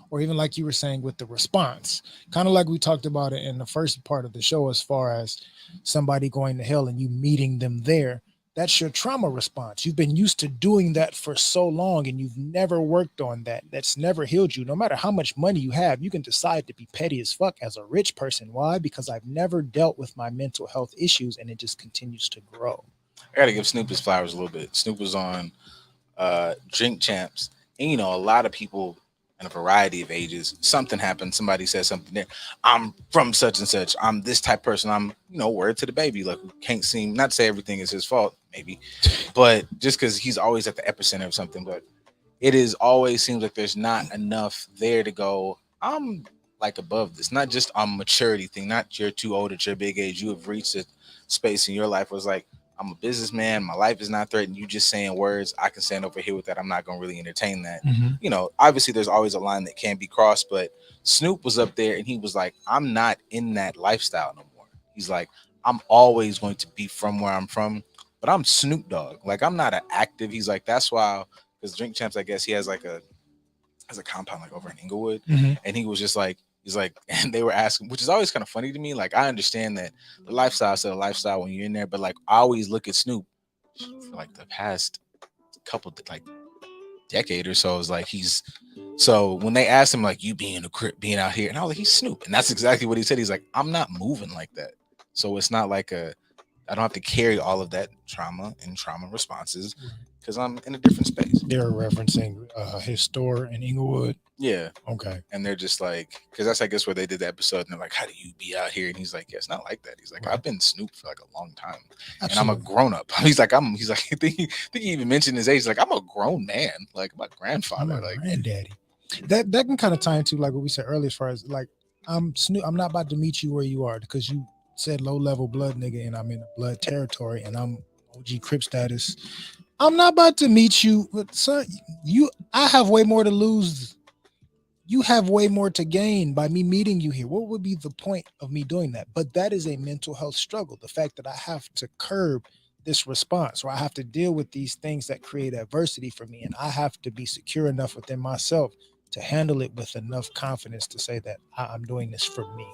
Or even like you were saying with the response, kind of like we talked about it in the first part of the show, as far as somebody going to hell and you meeting them there. That's your trauma response. You've been used to doing that for so long and you've never worked on that. That's never healed you. No matter how much money you have, you can decide to be petty as fuck as a rich person. Why? Because I've never dealt with my mental health issues and it just continues to grow. I gotta give Snoop his flowers a little bit. Snoop was on Drink Champs, and you know, a lot of people in a variety of ages, something happened, somebody said something there. I'm from such and such. I'm this type of person. I'm, word to the baby. Like, can't seem, not to say everything is his fault, maybe, but just because he's always at the epicenter of something. But it is always seems like there's not enough there to go, I'm like above this. Not just a maturity thing, not you're too old at your big age. You have reached a space in your life where it's like, I'm a businessman. My life is not threatened. You just saying words. I can stand over here with that. I'm not going to really entertain that. Obviously there's always a line that can be crossed, but Snoop was up there and he was like, I'm not in that lifestyle no more. He's like, I'm always going to be from where I'm from, but I'm Snoop Dogg. Like, I'm not an active. He's like, that's why, because Drink Champs, I guess he has a compound like over in Inglewood. And he was just like, he's like, and they were asking, which is always kind of funny to me. Like, I understand that the lifestyle is a lifestyle when you're in there, but like, I always look at Snoop for like the past couple, like decade or so. Is like, so when they asked him, like, you being being out here, and I was like, he's Snoop. And that's exactly what he said. He's like, I'm not moving like that. So it's not like I don't have to carry all of that trauma and trauma responses because I'm in a different space. They're referencing his store in Inglewood. Yeah. Okay. And they're just like, because that's, I guess, where they did the episode. And they're like, how do you be out here? And he's like, yeah, it's not like that. He's like, I've been Snoop for like a long time. Absolutely. And I'm a grown up. He's like, I think he even mentioned his age. He's like, I'm a grown man. Like, my grandfather. I'm a like, granddaddy. That can kind of tie into like what we said earlier, as far as like, I'm Snoop. I'm not about to meet you where you are because you said low level blood nigga and I'm in blood territory and I'm OG Crip status. I'm not about to meet you, but son, I have way more to lose. You have way more to gain by me meeting you here. What would be the point of me doing that? But that is a mental health struggle. The fact that I have to curb this response, or I have to deal with these things that create adversity for me, and I have to be secure enough within myself to handle it with enough confidence to say that I'm doing this for me.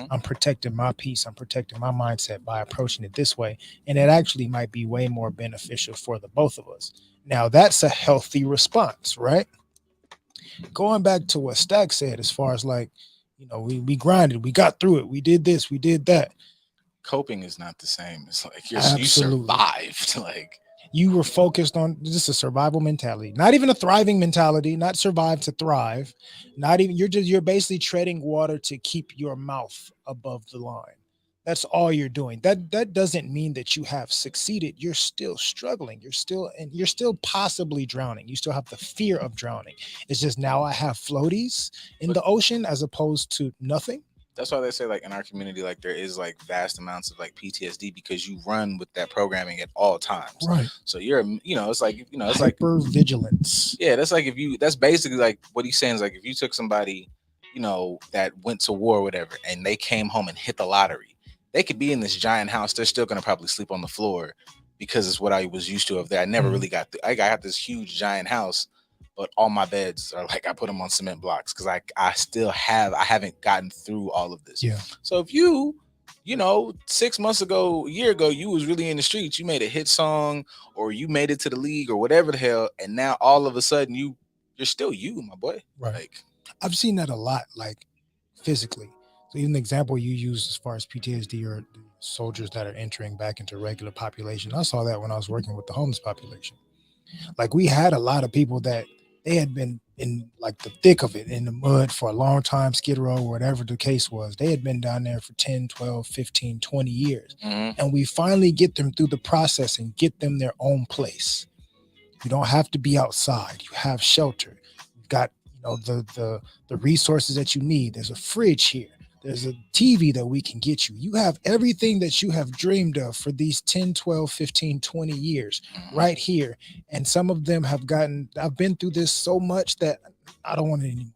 I'm protecting my peace. I'm protecting my mindset by approaching it this way. And it actually might be way more beneficial for the both of us. Now, that's a healthy response, right? Going back to what Stack said, as far as like, we grinded, we got through it, we did this, we did that. Coping is not the same. It's like you survived. Like, you were focused on just a survival mentality, not even a thriving mentality, not survive to thrive, not even, you're basically treading water to keep your mouth above the line. That's all you're doing. That doesn't mean that you have succeeded. You're still struggling. You're still possibly drowning. You still have the fear of drowning. It's just now I have floaties in the ocean as opposed to nothing. That's why they say, like, in our community, like, there is like vast amounts of like PTSD because you run with that programming at all times. Right. So you're, it's like, it's hyper vigilance. Yeah. That's like, that's basically like what he's saying is like, if you took somebody, that went to war or whatever, and they came home and hit the lottery, they could be in this giant house. They're still going to probably sleep on the floor because it's what I was used to of there. I never really got, I got this huge giant house, but all my beds are like, I put them on cement blocks because I haven't gotten through all of this. Yeah. So if you 6 months ago, a year ago, you was really in the streets, you made a hit song or you made it to the league or whatever the hell, and now all of a sudden you're still you, my boy. Right. Like, I've seen that a lot, like physically. So even the example you used as far as PTSD or soldiers that are entering back into regular population, I saw that when I was working with the homeless population. Like, we had a lot of people that They had been in like the thick of it, in the mud for a long time, Skid Row, whatever the case was. They had been down there for 10, 12, 15, 20 years. And we finally get them through the process and get them their own place. You don't have to be outside. You have shelter. You've got, the resources that you need. There's a fridge here. There's a TV that we can get you. You have everything that you have dreamed of for these 10, 12, 15, 20 years right here. And some of them I've been through this so much that I don't want it anymore.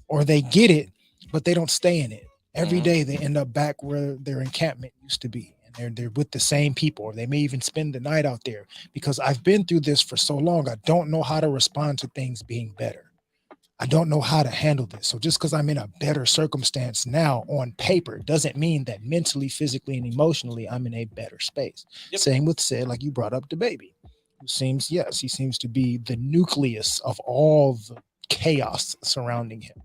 Or they get it, but they don't stay in it. Every day they end up back where their encampment used to be. And they're with the same people, or they may even spend the night out there, because I've been through this for so long. I don't know how to respond to things being better. I don't know how to handle this. So just because I'm in a better circumstance now on paper doesn't mean that mentally, physically, and emotionally I'm in a better space. Same with Sid, like you brought up the baby, who he seems to be the nucleus of all the chaos surrounding him.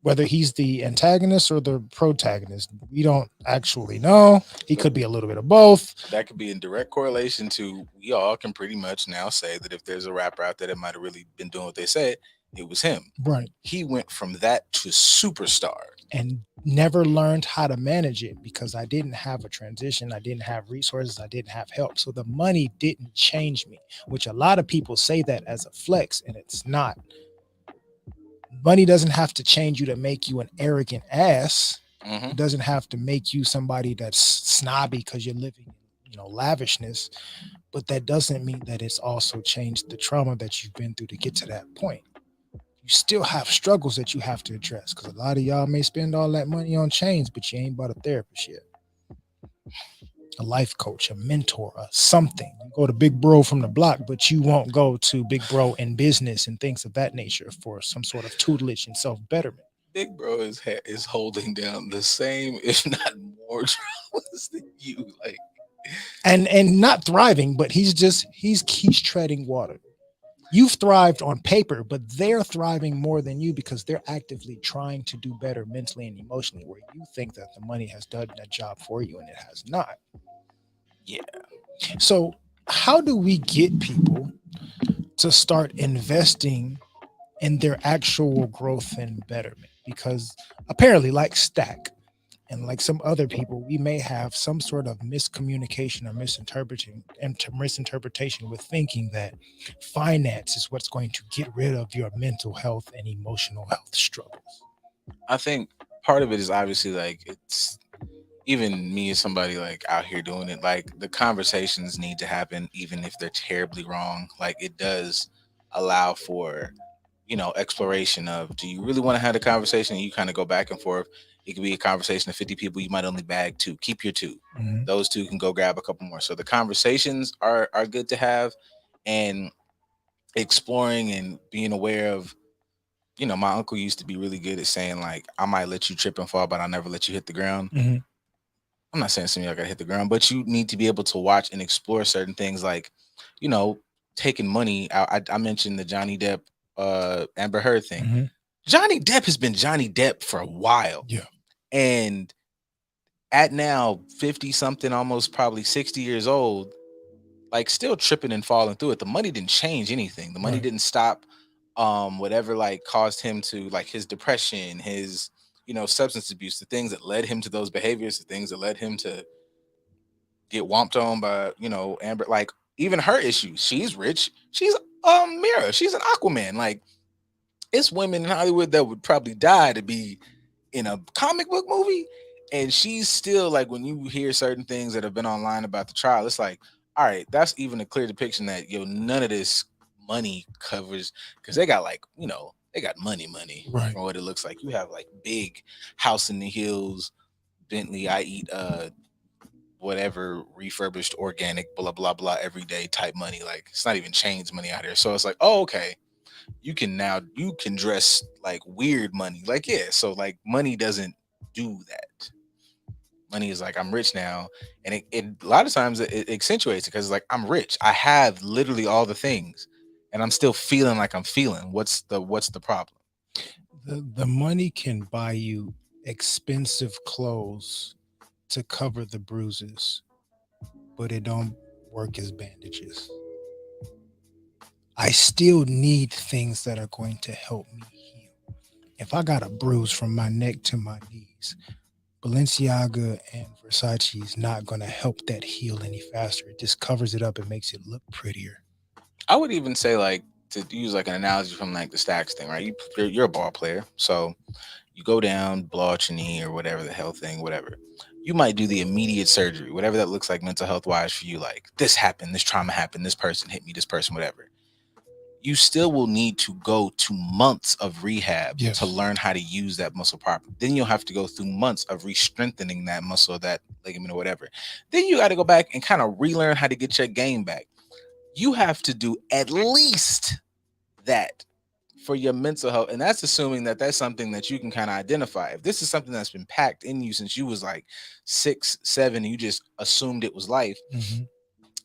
Whether he's the antagonist or the protagonist, we don't actually know. He could be a little bit of both. That could be in direct correlation to, we all can pretty much now say that if there's a rapper out there that might have really been doing what they said, it was him. Right. He went from that to superstar. And never learned how to manage it because I didn't have a transition. I didn't have resources. I didn't have help. So the money didn't change me, which a lot of people say that as a flex, and it's not. Money doesn't have to change you to make you an arrogant ass. It doesn't have to make you somebody that's snobby because you're living, lavishness. But that doesn't mean that it's also changed the trauma that you've been through to get to that point. You still have struggles that you have to address, because a lot of y'all may spend all that money on chains, but you ain't bought a therapist yet, a life coach, a mentor, something. You go to Big Bro from the block, but you won't go to Big Bro in business and things of that nature for some sort of tutelage and self-betterment. Big Bro is holding down the same, if not more, traumas than you, like, and not thriving, but he's treading water. You've thrived on paper, but they're thriving more than you because they're actively trying to do better mentally and emotionally, where you think that the money has done that job for you and it has not. Yeah. So how do we get people to start investing in their actual growth and betterment? Because apparently, like Stack and like some other people, we may have some sort of miscommunication or misinterpretation with thinking that finance is what's going to get rid of your mental health and emotional health struggles. I think part of it is obviously, like, it's even me as somebody like out here doing it, like, the conversations need to happen even if they're terribly wrong. Like, it does allow for, exploration of, do you really want to have a conversation? And you kind of go back and forth. It could be a conversation of 50 people. You might only bag 2. Keep your 2. Those 2 can go grab a couple more. So the conversations are good to have, and exploring and being aware of, my uncle used to be really good at saying, like, I might let you trip and fall, but I'll never let you hit the ground. I'm not saying some of y'all gotta hit the ground, but you need to be able to watch and explore certain things, like, taking money out. I mentioned the Johnny Depp, Amber Heard thing. Johnny Depp has been Johnny Depp for a while. Yeah. And at now 50 something, almost probably 60 years old, like, still tripping and falling through it. The money didn't change anything. The money didn't stop whatever, like, caused him to, like, his depression, his, substance abuse, the things that led him to those behaviors, the things that led him to get whomped on by, Amber, like, even her issues. She's rich. She's Mira. She's an Aquaman. Like, it's women in Hollywood that would probably die to be in a comic book movie, and she's still, like, when you hear certain things that have been online about the trial, it's like, all right, that's even a clear depiction that, none of this money covers, because they got, like, they got money right, from what it looks like. You have, like, big house in the hills, Bentley, I eat whatever refurbished organic blah blah blah every day type money. Like, it's not even chains money out here. So it's like, oh, okay, you can dress like weird money. Like, yeah, so, like, money doesn't do that. Money is like, I'm rich now, and it a lot of times it accentuates it, because it's like, I'm rich, I have literally all the things, and I'm still feeling like I'm feeling. What's the problem? The money can buy you expensive clothes to cover the bruises, but it don't work as bandages. I still need things that are going to help me heal. If I got a bruise from my neck to my knees, Balenciaga and Versace is not going to help that heal any faster. It just covers it up and makes it look prettier. I would even say, like, to use like an analogy from like the Stacks thing, right? You're a ball player, so you go down, blow out your knee or whatever the hell thing, whatever. You might do the immediate surgery, whatever that looks like mental health wise for you. Like, this happened, this trauma happened, this person hit me, this person, whatever. You still will need to go to months of rehab Yes. to learn how to use that muscle properly. Then you'll have to go through months of re-strengthening that muscle, that ligament or whatever. Then you got to go back and kind of relearn how to get your game back. You have to do at least that for your mental health. And that's assuming that that's something that you can kind of identify. If this is something that's been packed in you since you was like 6, 7, and you just assumed it was life,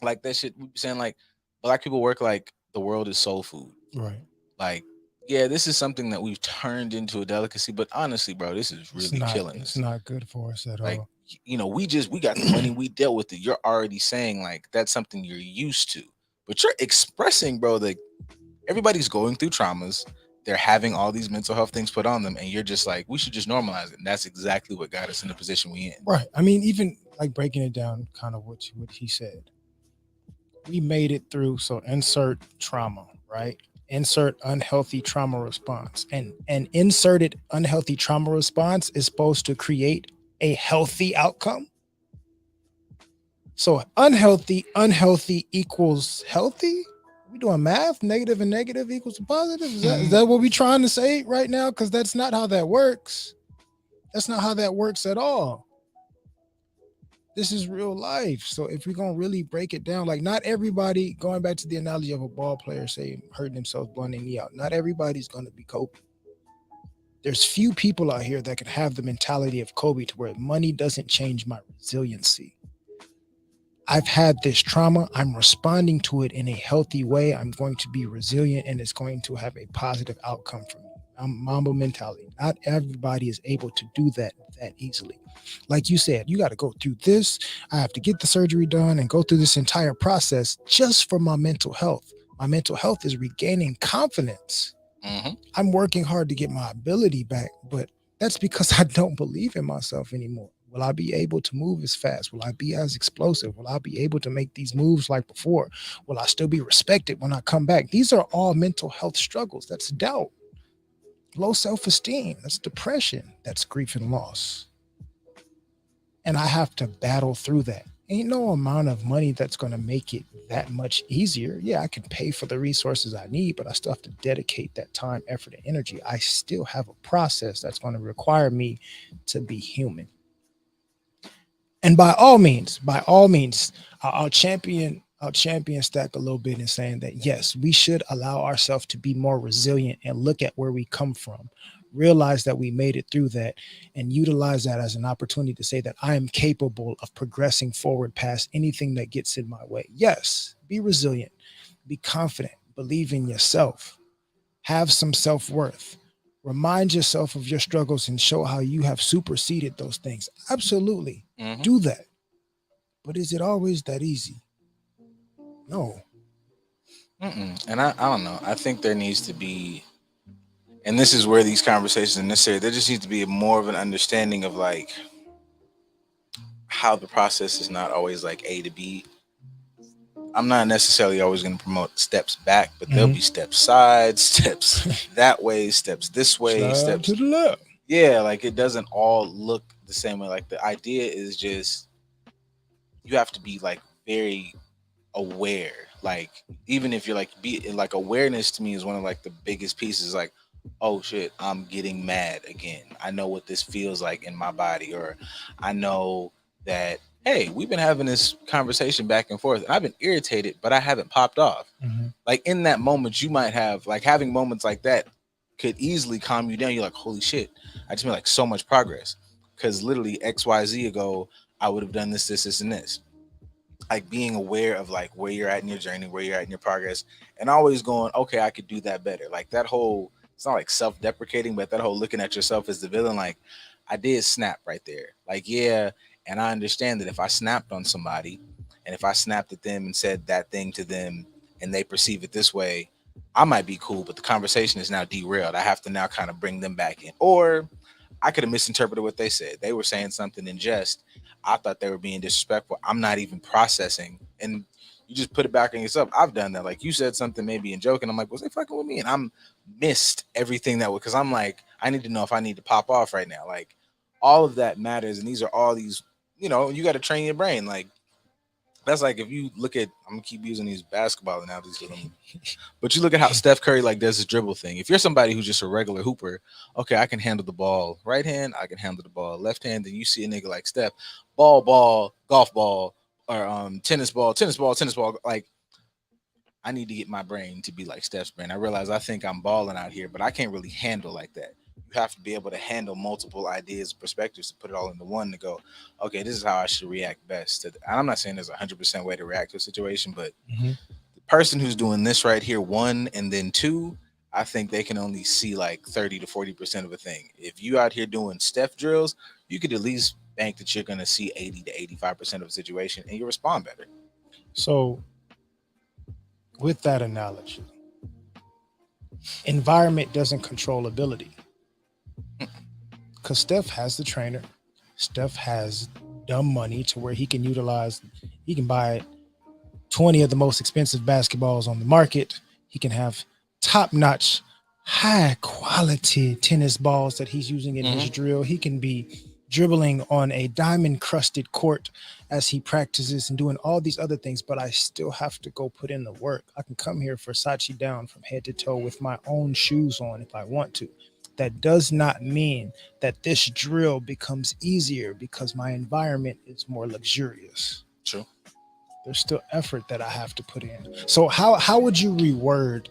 like that shit, saying like Black people work like the world is soul food. Right. Like, yeah, this is something that we've turned into a delicacy, but honestly, bro, this is really killing us. It's not good for us at Like, all. you know, we got the money, we dealt with it. You're already saying like that's something you're used to, but you're expressing, bro, that everybody's going through traumas. They're having all these mental health things put on them, and you're just like, we should just normalize it. And that's exactly what got us in the position we in. Right. I mean, even like breaking it down, kind of what he said. We made it through. So insert trauma, right? Insert unhealthy trauma response. And an inserted unhealthy trauma response is supposed to create a healthy outcome. So unhealthy equals healthy. We doing math? Negative and negative equals positive? Is that what we trying to say right now? Because that's not how that works. That's not how that works at all. This is real life. So if we're going to really break it down, like not everybody, going back to the analogy of a ball player, say hurting themselves, blowing their knee out, not everybody's going to be Kobe. There's few people out here that can have the mentality of Kobe to where money doesn't change my resiliency. I've had this trauma. I'm responding to it in a healthy way. I'm going to be resilient and it's going to have a positive outcome for me. I'm Mamba mentality. Not everybody is able to do that easily. Like you said, you got to go through this. I have to get the surgery done and go through this entire process just for my mental health. My mental health is regaining confidence. I'm working hard to get my ability back, but that's because I don't believe in myself anymore. Will I be able to move as fast? Will I be as explosive? Will I be able to make these moves like before? Will I still be respected when I come back? These are all mental health struggles. That's doubt. Low self-esteem. That's depression. That's grief and loss. And I have to battle through that. Ain't no amount of money that's going to make it that much easier. Yeah, I can pay for the resources I need, but I still have to dedicate that time, effort, and energy. I still have a process that's going to require me to be human. And by all means, I'll champion Stack a little bit in saying that, yes, we should allow ourselves to be more resilient and look at where we come from, realize that we made it through that, and utilize that as an opportunity to say that I am capable of progressing forward past anything that gets in my way. Yes, be resilient, be confident, believe in yourself, have some self-worth. Remind yourself of your struggles and show how you have superseded those things. Absolutely. Do that. But is it always that easy? No. And I don't know. I think there needs to be, and this is where these conversations are necessary, there just needs to be more of an understanding of like how the process is not always like A to B. I'm not necessarily always going to promote steps back, but there'll be steps side, steps that way, steps this way, steps to the left. Yeah, like it doesn't all look the same way. Like the idea is just you have to be like very aware. Like even if you're like like awareness to me is one of like the biggest pieces. Like, oh shit, I'm getting mad again. I know what this feels like in my body, or I know that, hey, we've been having this conversation back and forth. And I've been irritated, but I haven't popped off. Like in that moment, you might have like having moments like that could easily calm you down. You're like, holy shit, I just made like so much progress. Because literally XYZ ago, I would have done this, and this. Like being aware of like where you're at in your journey, where you're at in your progress, and always going, okay, I could do that better. Like that whole, it's not like self-deprecating, but that whole looking at yourself as the villain. Like I did snap right there. Like, yeah. And I understand that if I snapped on somebody and if I snapped at them and said that thing to them and they perceive it this way, I might be cool, but the conversation is now derailed. I have to now kind of bring them back in. Or I could have misinterpreted what they said. They were saying something in jest. I thought they were being disrespectful. I'm not even processing. And you just put it back on yourself. I've done that. Like, you said something maybe in joke, and I'm like, was they fucking with me? And I'm missed everything that was, because I'm like, I need to know if I need to pop off right now. Like, all of that matters. And these are all these, you know, you got to train your brain. Like, that's like if you look at, I'm gonna keep using these basketball analogies, but you look at how Steph Curry like does his dribble thing. If you're somebody who's just a regular hooper, okay, I can handle the ball right hand, I can handle the ball left hand. Then you see a nigga like Steph, ball, golf ball, or tennis ball. Like, I need to get my brain to be like Steph's brain. I realize I think I'm balling out here, but I can't really handle like that. You have to be able to handle multiple ideas, perspectives, to put it all into one to go, okay, this is how I should react best. And I'm not saying there's a 100% way to react to a situation, but the person who's doing this right here, 1 and then 2, I think they can only see like 30 to 40% of a thing. If you out here doing Steph drills, you could at least bank that you're going to see 80 to 85% of a situation and you respond better. So with that analogy, environment doesn't control ability. Because Steph has the trainer. Steph has dumb money to where he can buy 20 of the most expensive basketballs on the market. He can have top-notch, high-quality tennis balls that he's using in his drill. He can be dribbling on a diamond-crusted court as he practices and doing all these other things, but I still have to go put in the work. I can come here Versace down from head to toe with my own shoes on if I want to. That does not mean that this drill becomes easier because my environment is more luxurious. True. There's still effort that I have to put in. So how would you reword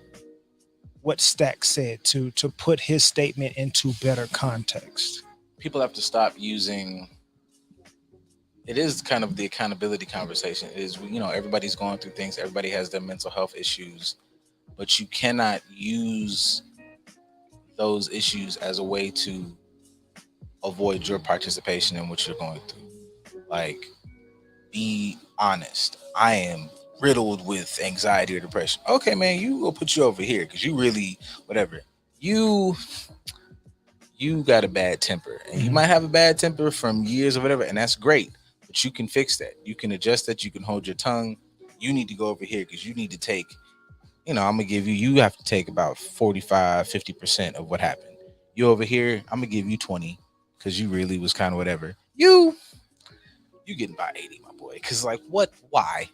what Stack said to put his statement into better context? People have to stop using, it is kind of the accountability conversation. It is, you know, everybody's going through things. Everybody has their mental health issues, but you cannot use those issues as a way to avoid your participation in what you're going through. Like, be honest. I am riddled with anxiety or depression. Okay, man, we'll put you over here because you really, whatever. You got a bad temper, and you might have a bad temper from years or whatever, and that's great. But you can fix that. You can adjust that. You can hold your tongue. You need to go over here because you need to take, you know, I'm gonna give you have to take about 45-50% of what happened. You over here, I'm gonna give you 20 because you really was kind of whatever. You getting by 80, my boy. Because like, why?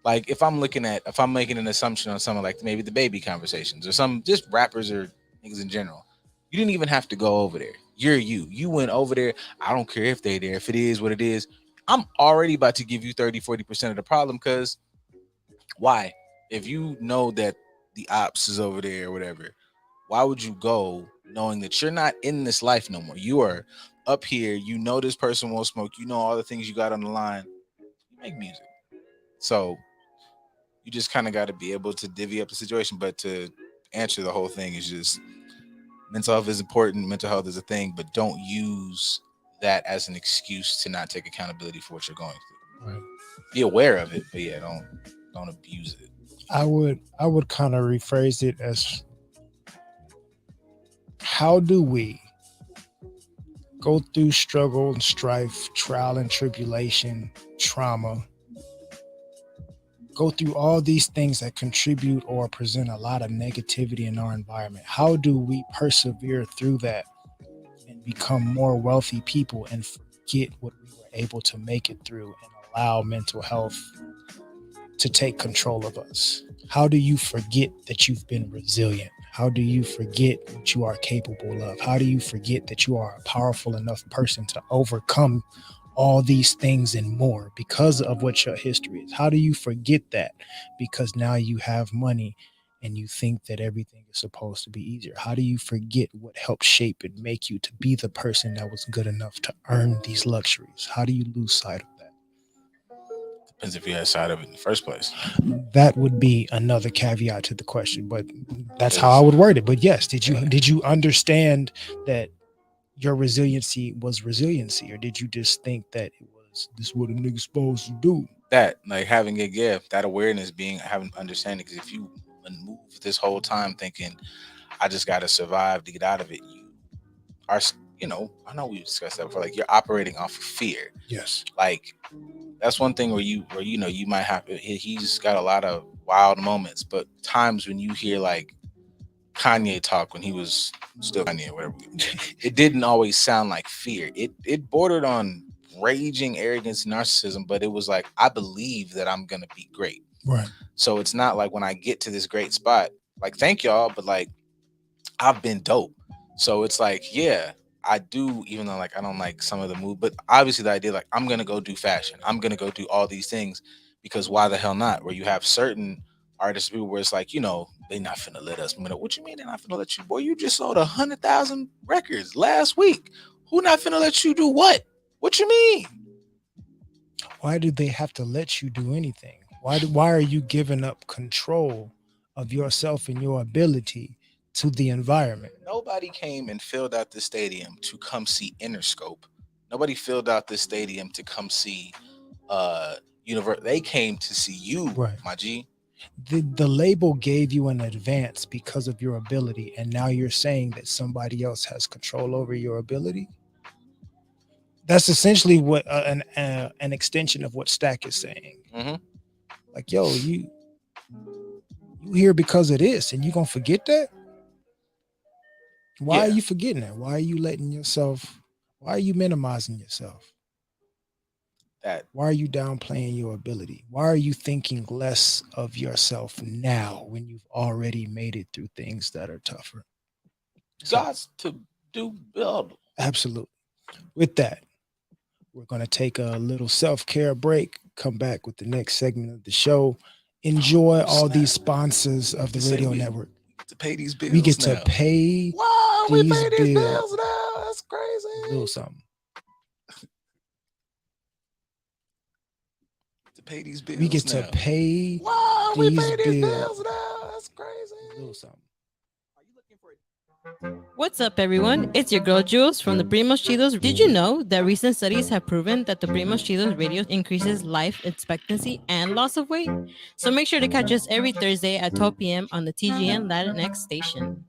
Like, if I'm making an assumption on something like maybe the baby conversations or some just rappers or things in general, you didn't even have to go over there. You went over there. I don't care if they're there. If it is what it is, I'm already about to give you 30-40% of the problem. Because why? If you know that the ops is over there or whatever, why would you go knowing that you're not in this life no more? You are up here. You know this person won't smoke. You know all the things you got on the line. You make music. So you just kind of got to be able to divvy up the situation. But to answer the whole thing is just mental health is important. Mental health is a thing, but don't use that as an excuse to not take accountability for what you're going through. Right. Be aware of it, but yeah, don't abuse it. I would kind of rephrase it as, how do we go through struggle and strife, trial and tribulation, trauma, go through all these things that contribute or present a lot of negativity in our environment? How do we persevere through that and become more wealthy people and forget what we were able to make it through and allow mental health to take control of us? How do you forget that you've been resilient? How do you forget what you are capable of? How do you forget that you are a powerful enough person to overcome all these things and more because of what your history is? How do you forget that because now you have money and you think that everything is supposed to be easier? How do you forget what helped shape and make you to be the person that was good enough to earn these luxuries? How do you lose sight of that? Depends if you had sight of it in the first place. That would be another caveat to the question, but that's how I would word it. But yes, did you understand that your resiliency was resiliency, or did you just think that it was this what a nigga's supposed to do? That, like, having a gift, that awareness, having understanding. Because if you maneuver this whole time thinking I just got to survive to get out of it. You are, I know we discussed that before. Like, you're operating off of fear. Yes. Like, that's one thing where you might have. He's got a lot of wild moments, but times when you hear like Kanye talk when he was still Kanye, or whatever, it didn't always sound like fear. It bordered on raging arrogance and narcissism, but it was like, I believe that I'm gonna be great. Right. So it's not like when I get to this great spot, like, thank y'all, but like, I've been dope. So it's like, yeah, I do, even though like I don't like some of the move, but obviously the idea, like, I'm gonna go do fashion, I'm gonna go do all these things, because why the hell not? Where you have certain artists where it's like, they not finna let us. What you mean they're not finna let you? Boy, you just sold 100,000 records last week. Who not finna let you do what? What you mean? Why do they have to let you do anything? Why are you giving up control of yourself and your ability to the environment? Nobody came and filled out the stadium to come see Interscope. Nobody filled out the stadium to come see Universe. They came to see you, right, my G. The label gave you an advance because of your ability, and now you're saying that somebody else has control over your ability. That's essentially what an extension of what Stack is saying. Mm-hmm. Like, yo, you here because of this, and you gonna forget that? Why are you forgetting that? Why are you letting yourself? Why are you minimizing yourself? Why are you downplaying your ability? Why are you thinking less of yourself now when you've already made it through things that are tougher? God's to do build. Absolutely. With that, we're going to take a little self-care break, come back with the next segment of the show. Enjoy all these sponsors of the radio network. To pay these bills. We get to pay these bills now. That's crazy. A little something. Pay these bills. We get to pay these bills now. That's crazy. A little something. What's up, everyone? It's your girl Jules from the Primos Chidos. Did you know that recent studies have proven that the Primos Chidos radio increases life expectancy and loss of weight? So make sure to catch us every Thursday at 12 p.m. on the TGN Latinx station.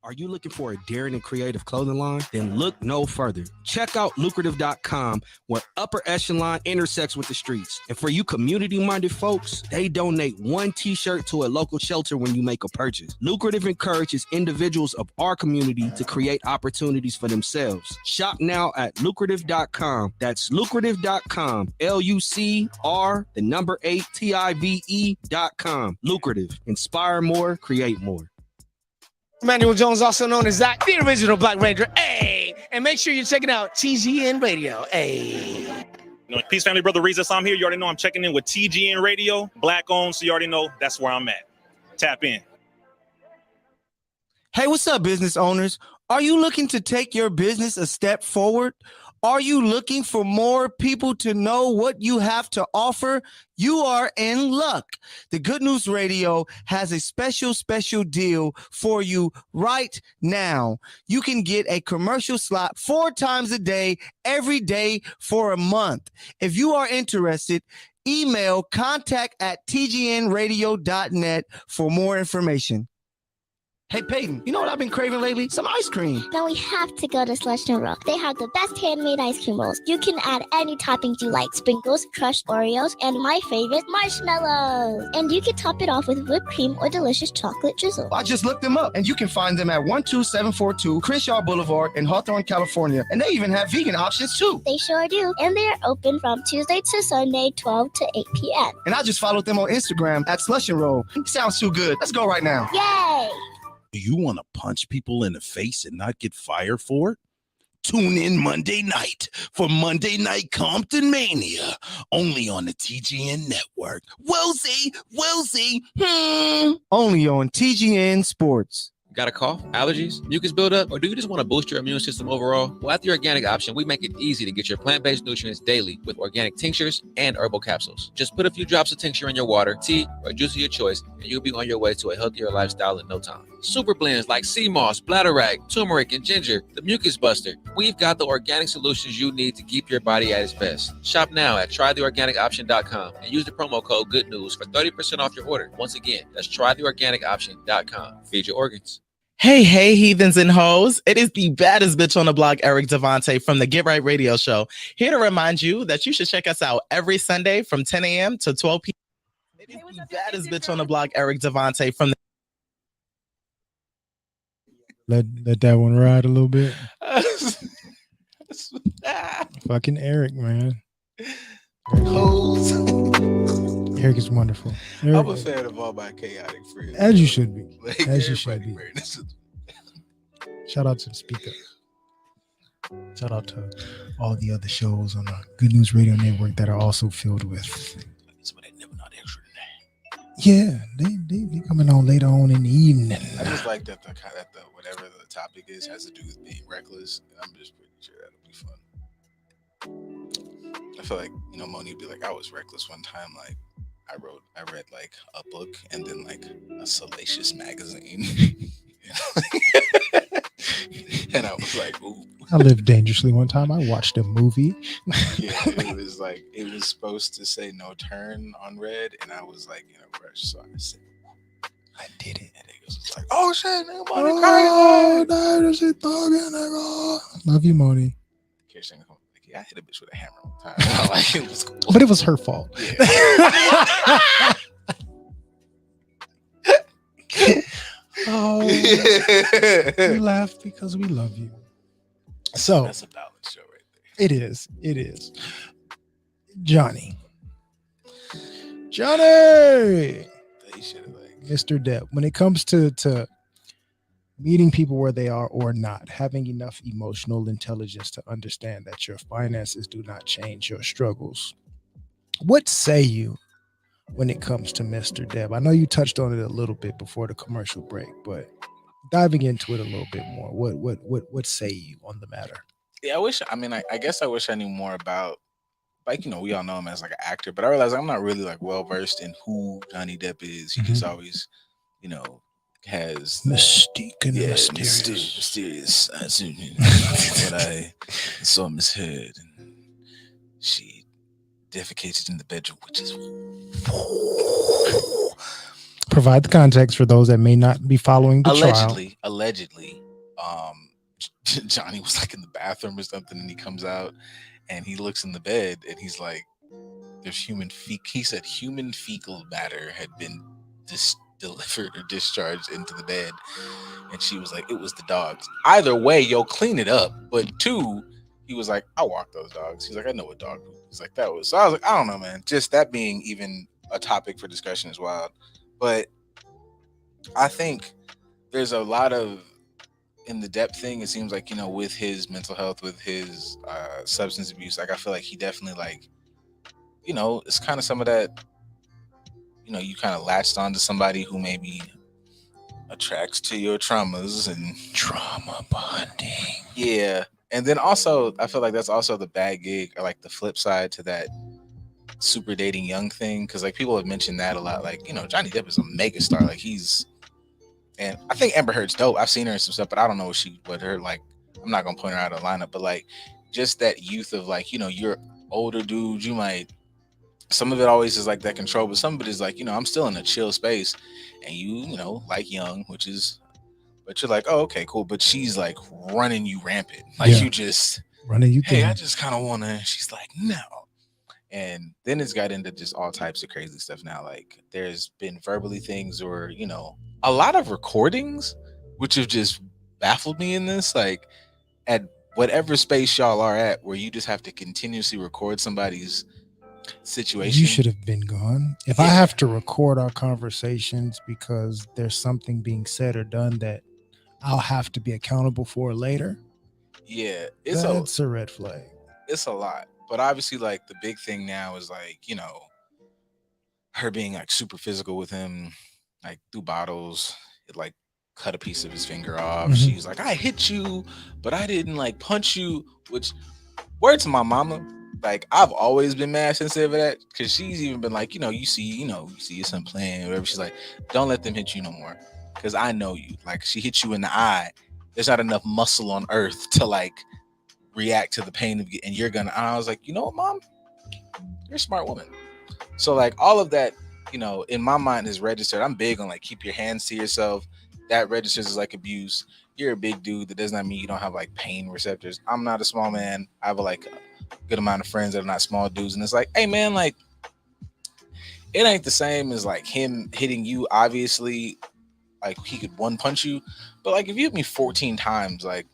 Are you looking for a daring and creative clothing line? Then look no further. Check out lucrative.com, where upper echelon intersects with the streets. And for you community-minded folks, they donate one t-shirt to a local shelter when you make a purchase. Lucrative encourages individuals of our community to create opportunities for themselves. Shop now at lucrative.com. That's lucrative.com. LUCR8TIVE.com. Lucrative. Inspire more, create more. Emmanuel Jones, also known as Zach, the original Black Ranger. Hey, and make sure you're checking out TGN Radio. Hey. Peace, family, brother Reza. I'm here. You already know I'm checking in with TGN Radio, Black owned. So you already know that's where I'm at. Tap in. Hey, what's up, business owners? Are you looking to take your business a step forward? Are you looking for more people to know what you have to offer? You are in luck. The Good News Radio has a special deal for you right now. You can get a commercial slot 4 times a day, every day for a month. If you are interested, email contact@tgnradio.net for more information. Hey, Peyton, you know what I've been craving lately? Some ice cream. Now we have to go to Slush & Roll. They have the best handmade ice cream rolls. You can add any toppings you like. Sprinkles, crushed Oreos, and my favorite, marshmallows. And you can top it off with whipped cream or delicious chocolate drizzle. I just looked them up, and you can find them at 12742 Crenshaw Boulevard in Hawthorne, California. And they even have vegan options, too. They sure do. And they are open from Tuesday to Sunday, 12 to 8 p.m. And I just followed them on Instagram at Slush & Roll. Sounds too good. Let's go right now. Yay! Do you want to punch people in the face and not get fired for it? Tune in Monday night for Monday Night Compton Mania, only on the TGN Network. We'll see. Only on TGN Sports. Got a cough, allergies, mucus buildup, or do you just want to boost your immune system overall? Well, at the Organic Option, we make it easy to get your plant-based nutrients daily with organic tinctures and herbal capsules. Just put a few drops of tincture in your water, tea, or juice of your choice, and you'll be on your way to a healthier lifestyle in no time. Super blends like sea moss, bladderwrack, turmeric, and ginger, the mucus buster. We've got the organic solutions you need to keep your body at its best. Shop now at trytheorganicoption.com and use the promo code Good News for 30% off your order. Once again, that's trytheorganicoption.com. Feed your organs. Hey, heathens and hoes. It is the baddest bitch on the block, Eric Devante from the Get Right Radio Show. Here to remind you that you should check us out every Sunday from 10 a.m. to 12 p.m. It is the baddest bitch on the block, Eric Devante from the... Let that one ride a little bit. Fucking Eric, man. Hoes. Eric is wonderful. I'm Eric, a fan of all my chaotic friends. as you should be. Like, As you should everybody be. wearing this. Shout out to the speaker. Shout out to all the other shows on the Good News Radio Network that are also filled with. Yeah, they coming on later on in the evening. I just like that the whatever the topic is has to do with being reckless. I'm just pretty sure that'll be fun. I feel like, you know, Moni would be like, I was reckless one time. Like I read like a book and then like a salacious magazine. And I was like, ooh. I lived dangerously one time. I watched a movie. Yeah, it was like it was supposed to say no turn on red, and I was like in a rush, so I said, I did it. And it was like, oh shit, nigga, Moni Oh, that is it, thugging, nigga. Love you, Moni. Kirsten, like, yeah, I hit a bitch with a hammer one time. Like, it was cool. But it was her fault. Oh, we laugh because we love you. So that's a balanced show right there. It is. It is. Johnny. Mr. Depp. When it comes to meeting people where they are or not, having enough emotional intelligence to understand that your finances do not change your struggles. What say you when it comes to Mr. Depp? I know you touched on it a little bit before the commercial break, but diving into it a little bit more, what say you on the matter? Yeah, I guess I wish I knew more about, like, you know, we all know him as like an actor, but I realize I'm not really like well versed in who Johnny Depp is. He just always, you know, has mystique and mysterious. Mysterious. When I saw Miss Heard and she defecated in the bedroom, which is Provide the context for those that may not be following the trial. Allegedly, Johnny was like in the bathroom or something, and he comes out and he looks in the bed and he's like, "There's human he said human fecal matter had been delivered or discharged into the bed," and she was like, "It was the dogs." Either way, yo, clean it up. But two, he was like, "I walk those dogs." He's like, "I know what dog poop." He's like, "That was." So I was like, I don't know, man. Just that being even a topic for discussion is wild. But I think there's a lot of, in the Depp thing, it seems like, you know, with his mental health, with his substance abuse, like I feel like he definitely, like, you know, it's kind of some of that, you know, you kind of latched onto somebody who maybe attracts to your traumas and trauma bonding. Yeah. And then also, I feel like that's also the bad gig, or like the flip side to that super dating young thing, because like people have mentioned that a lot. Like, you know, Johnny Depp is a mega star. Like and I think Amber Heard's dope. I've seen her in some stuff, but I don't know what her, like, I'm not gonna point her out of the lineup, but like just that youth of, like, you know, you're older dudes, you might, some of it always is like that control, but some of it is like, you know, I'm still in a chill space, and you know, like young, which is, but you're like, oh, okay, cool. But she's like running you rampant, like you just running you. Hey, I just kind of want to. She's like, no. And then it's got into just all types of crazy stuff now. Like there's been verbally things, or, you know, a lot of recordings, which have just baffled me in this. Like at whatever space y'all are at, where you just have to continuously record somebody's situation. You should have been gone. If I have to record our conversations because there's something being said or done that I'll have to be accountable for later. Yeah, that's a red flag. It's a lot. But obviously, like, the big thing now is, like, you know, her being like super physical with him, like through bottles. It like cut a piece of his finger off. Mm-hmm. She's like, I hit you, but I didn't like punch you, which, word to my mama, like, I've always been mad sensitive of that, because she's even been like, you see your son playing, whatever. She's like, don't let them hit you no more. because I know you. Like, she hit you in the eye. There's not enough muscle on earth to like react to the pain of it, and you're gonna. And I was like, you know what, Mom? You're a smart woman. So like all of that, you know, in my mind is registered. I'm big on like keep your hands to yourself. That registers as like abuse. You're a big dude. That does not mean you don't have like pain receptors. I'm not a small man. I have like a good amount of friends that are not small dudes, and it's like, hey man, like it ain't the same as like him hitting you. Obviously, like he could one punch you, but like if you hit me 14 times, like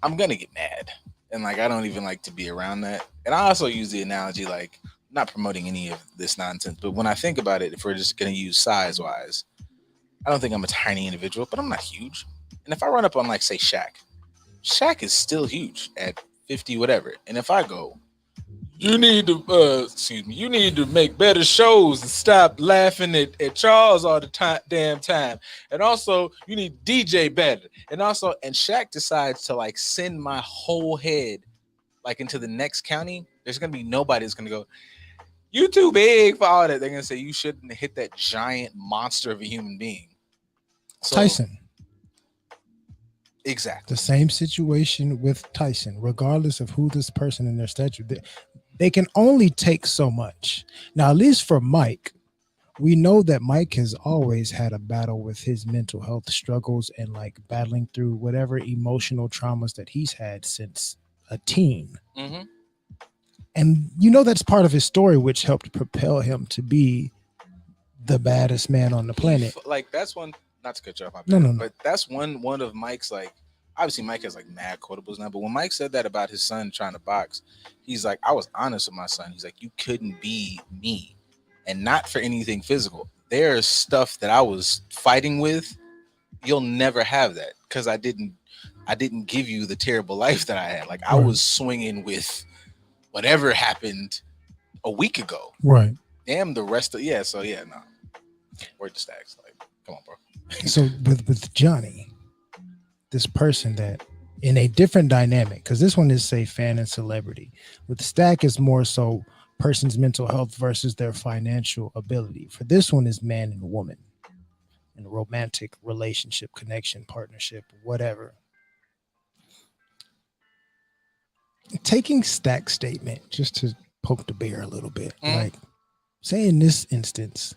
I'm gonna get mad, and like I don't even like to be around that. And I also use the analogy, like not promoting any of this nonsense, but when I think about it, if we're just gonna use size wise, I don't think I'm a tiny individual, but I'm not huge. And if I run up on like say Shaq is still huge at 50 whatever, and if I go, you need to make better shows and stop laughing at Charles all the damn time. And also, you need DJ better. And Shaq decides to like send my whole head like into the next county. There's gonna be nobody that's gonna go, you too big for all that. They're gonna say you shouldn't hit that giant monster of a human being. So, Tyson. Exactly. The same situation with Tyson, regardless of who this person in their stature. They can only take so much. Now, at least for Mike, we know that Mike has always had a battle with his mental health struggles and like battling through whatever emotional traumas that he's had since a teen. Mm-hmm. And you know that's part of his story, which helped propel him to be the baddest man on the planet. Like that's one, not to cut you off, No. But that's one of Mike's like. Obviously, Mike has like mad quotables now, but when Mike said that about his son trying to box, he's like, I was honest with my son. He's like, you couldn't be me, and not for anything physical. There's stuff that I was fighting with. You'll never have that because I didn't give you the terrible life that I had. Like I was swinging with whatever happened a week ago. Right. Damn the rest of So no. Word to Stacks. Like, come on, bro. So with Johnny, this person that in a different dynamic, because this one is say fan and celebrity. With Stack is more so person's mental health versus their financial ability. For this one is man and woman in a romantic relationship, connection, partnership, whatever. Taking Stack's statement just to poke the bear a little bit, like say in this instance,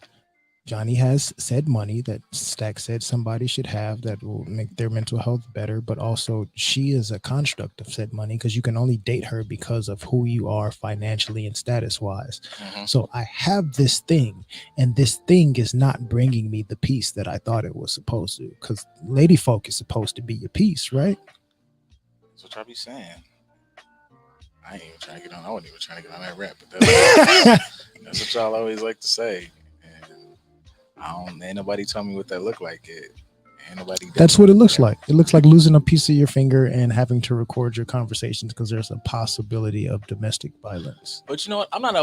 Johnny has said money that Stack said somebody should have that will make their mental health better, but also she is a construct of said money because you can only date her because of who you are financially and status wise. So I have this thing, and this thing is not bringing me the peace that I thought it was supposed to, because lady folk is supposed to be your peace, right? That's what y'all be saying. I ain't even trying to get on. I wasn't even trying to get on that rap, but that's what y'all always like to say. Ain't nobody tell me what that looked like. Ain't nobody. That's what it looks like. It looks like losing a piece of your finger and having to record your conversations because there's a possibility of domestic violence. But you know what? I'm not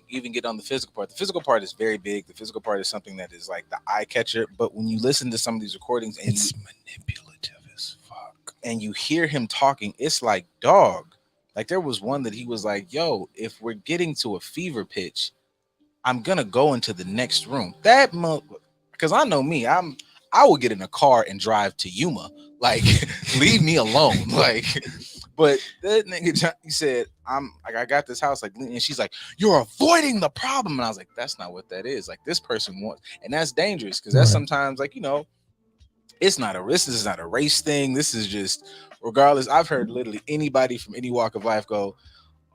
even get on the physical part. The physical part is very big. The physical part is something that is like the eye catcher. But when you listen to some of these recordings, and it's manipulative as fuck, and you hear him talking, it's like, dog. Like there was one that he was like, yo, if we're getting to a fever pitch, I'm gonna go into the next room. Because I know me, I will get in a car and drive to Yuma. Like, leave me alone. Like, but that nigga, he said, I got this house. Like, and she's like, you're avoiding the problem. And I was like, that's not what that is. Like, this person wants, and that's dangerous because that's sometimes like, it's not a risk. This is not a race thing. This is just, regardless. I've heard literally anybody from any walk of life go,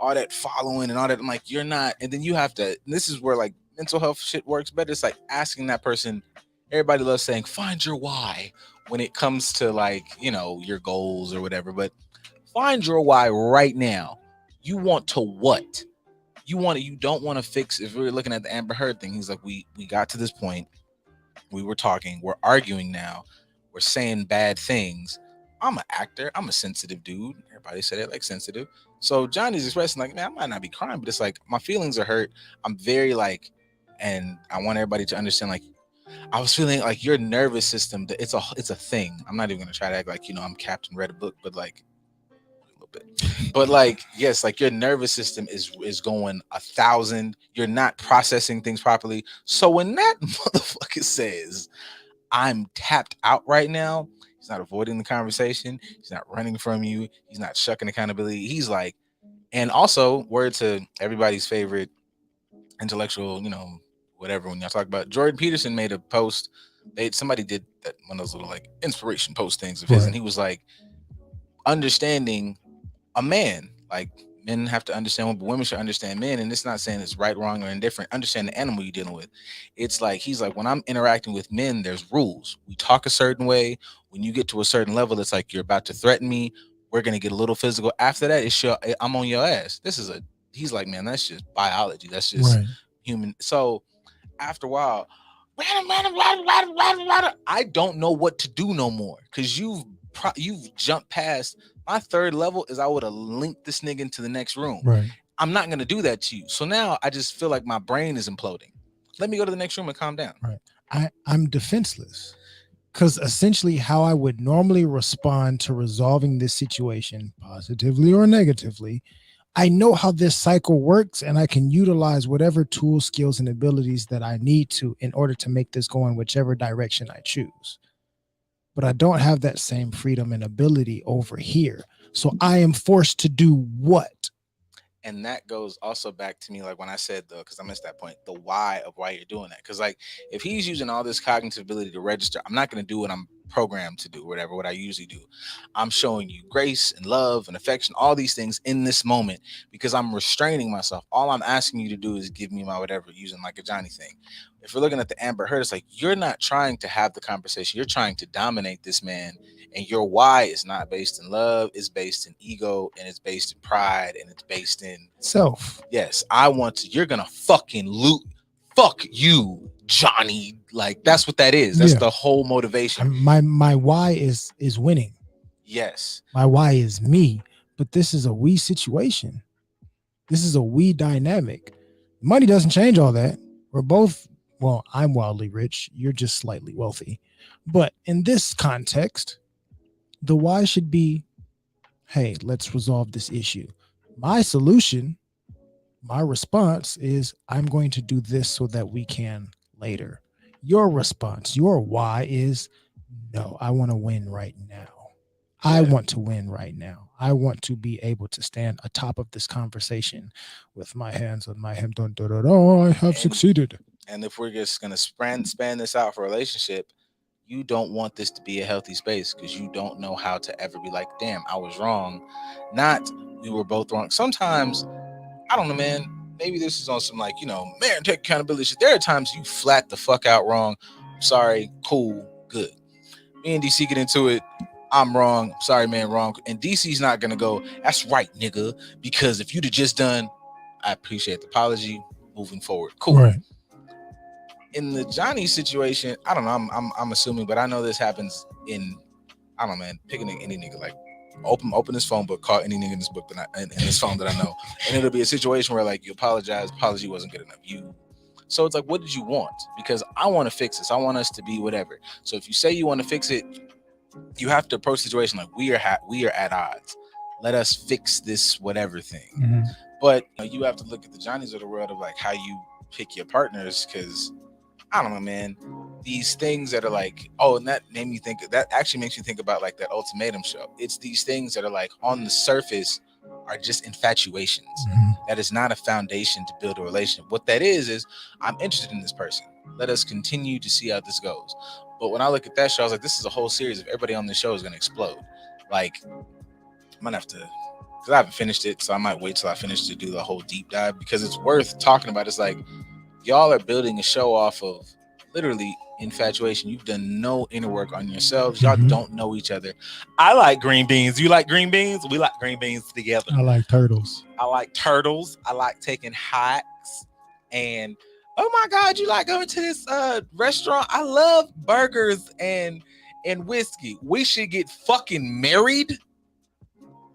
all that following and all that. I'm like, you're not. And then you have to, and this is where like mental health shit works better. It's like asking that person, everybody loves saying, find your why when it comes to like, your goals or whatever, but find your why right now. You want to what? You don't want to fix, if we're looking at the Amber Heard thing, he's like, we got to this point. We were talking, we're arguing now. We're saying bad things. I'm an actor. I'm a sensitive dude. Everybody said it like sensitive. So Johnny's expressing like, man, I might not be crying, but it's like my feelings are hurt. I'm very like, and I want everybody to understand, like, I was feeling like your nervous system, it's a thing. I'm not even gonna try to act like, I'm Captain Read a Book, but like a little bit. But like, yes, like your nervous system is going 1,000. You're not processing things properly. So when that motherfucker says, I'm tapped out right now. He's not avoiding the conversation. He's not running from you. He's not shucking accountability. He's like, and also, word to everybody's favorite intellectual, whatever, when y'all talk about Jordan Peterson made a post. Somebody did that, one of those little like inspiration post things of his, and he was like, understanding a man, like men have to understand women, but women should understand men. And it's not saying it's right, wrong, or indifferent. Understand the animal you're dealing with. It's like, he's like, when I'm interacting with men, there's rules. We talk a certain way. When you get to a certain level, it's like you're about to threaten me. We're gonna get a little physical. After that, I'm on your ass. He's like, man, that's just biology. That's just human. So after a while, I don't know what to do no more, because you've jumped past my third level. Is I would have linked this nigga into the next room. Right. I'm not gonna do that to you. So now I just feel like my brain is imploding. Let me go to the next room and calm down. Right. I'm defenseless, because essentially how I would normally respond to resolving this situation, positively or negatively, I know how this cycle works, and I can utilize whatever tools, skills, and abilities that I need to in order to make this go in whichever direction I choose. But I don't have that same freedom and ability over here. So I am forced to do what? And that goes also back to me, like when I said, because I missed that point, the why of why you're doing that. Because like, if he's using all this cognitive ability to register, I'm not going to do what I'm programmed to do, what I usually do. I'm showing you grace and love and affection, all these things in this moment, because I'm restraining myself. All I'm asking you to do is give me my whatever, using like a Johnny thing. If we're looking at the Amber Heard, it's like, you're not trying to have the conversation. You're trying to dominate this man. And your why is not based in love. It's based in ego, and it's based in pride, and it's based in self. Yes, you're going to fucking loot. Fuck you, Johnny. Like, that's what that is. That's the whole motivation. My why is winning. Yes. My why is me. But this is a we situation. This is a we dynamic. Money doesn't change all that. We're both, well, I'm wildly rich. You're just slightly wealthy. But in this context, the why should be, hey, let's resolve this issue. My solution, my response is, I'm going to do this so that we can later. Your response, your why is, no, I want to win right now. I want to win right now. I want to be able to stand atop of this conversation with my hands on my hip. I have succeeded. And if we're just going to span this out for a relationship, you don't want this to be a healthy space, because you don't know how to ever be like, damn, I was wrong. Not, we were both wrong. Sometimes, I don't know, man, maybe this is on some like, man, take accountability. There are times you flat the fuck out wrong. Sorry, cool, good. Me and DC get into it. I'm wrong. Sorry, man, wrong. And DC's not going to go, that's right, nigga. Because if you'd have just done, I appreciate the apology, moving forward. Cool. Right. In the Johnny situation, I don't know. I'm assuming, but I know this happens in, I don't know, man. Picking any nigga, like open his phone book, call any nigga in this book in this phone that I know, and it'll be a situation where like you apologize, apology wasn't good enough. So it's like, what did you want? Because I want to fix this. I want us to be whatever. So if you say you want to fix it, you have to approach the situation like we are at odds. Let us fix this whatever thing. Mm-hmm. But you have to look at the Johnnies of the world of like how you pick your partners, because I don't know, man. These things that are like, and that actually makes me think about like that Ultimatum show. It's these things that are like on the surface are just infatuations. Mm-hmm. That is not a foundation to build a relationship. What that is I'm interested in this person. Let us continue to see how this goes. But when I look at that show, I was like, this is a whole series of everybody on this show is going to explode. Like, I might have to, because I haven't finished it, so I might wait till I finish to do the whole deep dive, because it's worth talking about. It's like, y'all are building a show off of literally infatuation. You've done no inner work on yourselves. Y'all don't know each other. I like green beans. You like green beans? We like green beans together. I like turtles. I like turtles. I like taking hikes. And oh my God, you like going to this restaurant? I love burgers and whiskey. We should get fucking married.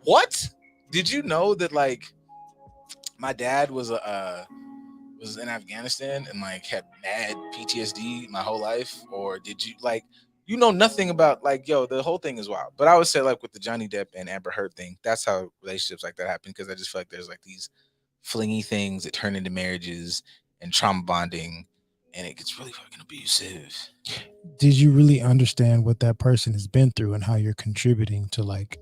What? Did you know that like my dad was in Afghanistan and like had mad PTSD my whole life? Or did you like, nothing about like, the whole thing is wild. But I would say like with the Johnny Depp and Amber Heard thing, that's how relationships like that happen, because I just feel like there's like these flingy things that turn into marriages and trauma bonding and it gets really fucking abusive. Did you really understand what that person has been through and how you're contributing to like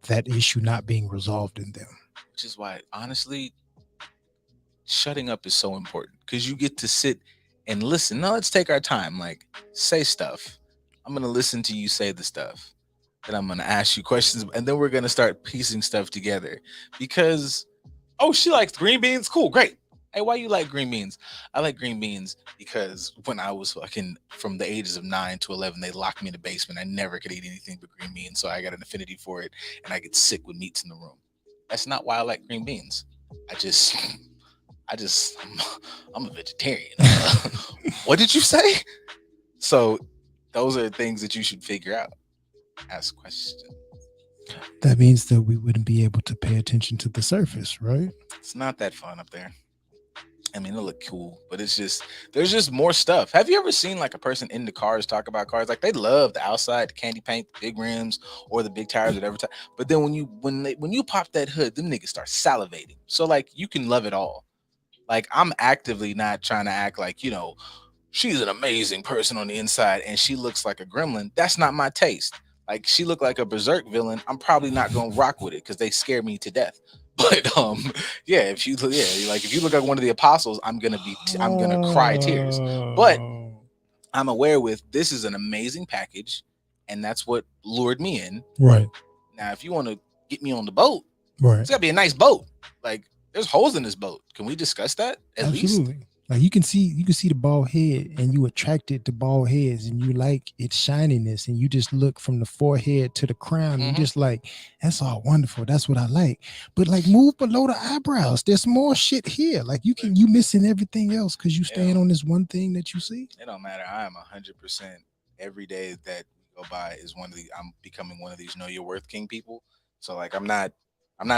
that issue not being resolved in them? Which is why, honestly, shutting up is so important, because you get to sit and listen. Now let's take our time. Like, say stuff. I'm gonna listen to you say the stuff. Then I'm gonna ask you questions, and then we're gonna start piecing stuff together. Because, oh, she likes green beans. Cool, great. Hey, why you like green beans? I like green beans because when I was fucking from the ages of 9 to 11, they locked me in the basement. I never could eat anything but green beans, so I got an affinity for it, and I get sick with meats in the room. That's not why I like green beans. I'm a vegetarian. What did you say? So those are things that you should figure out. Ask questions. That means that we wouldn't be able to pay attention to the surface, right? It's not that fun up there. I mean, it'll look cool, but there's just more stuff. Have you ever seen like a person in the cars talk about cars? Like they love the outside, the candy paint, the big rims, or the big tires, whatever. But then when you pop that hood, them niggas start salivating. So like you can love it all. Like I'm actively not trying to act like, you know, she's an amazing person on the inside and she looks like a gremlin. That's not my taste. Like she looked like a berserk villain. I'm probably not gonna rock with it because they scare me to death. But if you look like one of the apostles, I'm gonna cry tears. But I'm aware with this is an amazing package, and that's what lured me in. Right. Now, if you want to get me on the boat, Right. it's gotta be a nice boat. Like there's holes in this boat. Can we discuss that at least? Absolutely. Like you can see the bald head and you attracted to bald heads and you like its shininess and you just look from the forehead to the crown and just like, that's all wonderful. That's what I like. But like move below the eyebrows. There's more shit here. Like you missing everything else because you staying on this one thing that you see. It don't matter. I am 100% every day that we go by is I'm becoming one of these know your worth king people. So like I'm not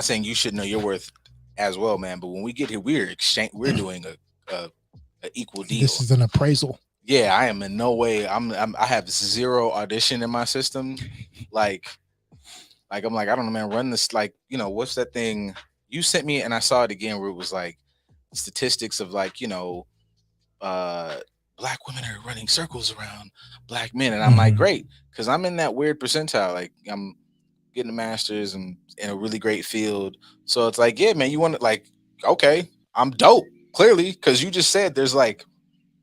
saying you should know your worth as well, man. But when we get here, we're doing a equal deal. This is an appraisal. Yeah, I am in no way. I have zero audition in my system. Like I'm like, I don't know, man. Run this, like, you know, what's that thing you sent me? And I saw it again where it was like statistics of like, you know, black women are running circles around black men, and I'm like, great, because I'm in that weird percentile. Like I'm getting a master's and in a really great field. So it's like, yeah, man, you want to like, okay, I'm dope. Clearly, because you just said there's like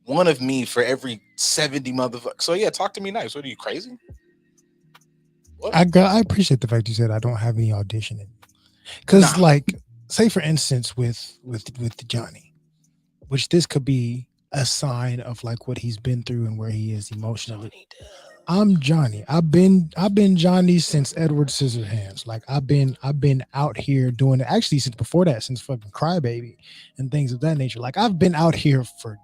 one of me for every 70 motherfuckers. So yeah, talk to me nice. What are you, crazy? What? I appreciate the fact you said I don't have any auditioning. Because like, say for instance with Johnny, which this could be a sign of like what he's been through and where he is emotionally. I'm Johnny. I've been Johnny since Edward Scissorhands. Like I've been out here doing it actually since before that, since fucking Crybaby and things of that nature. Like I've been out here for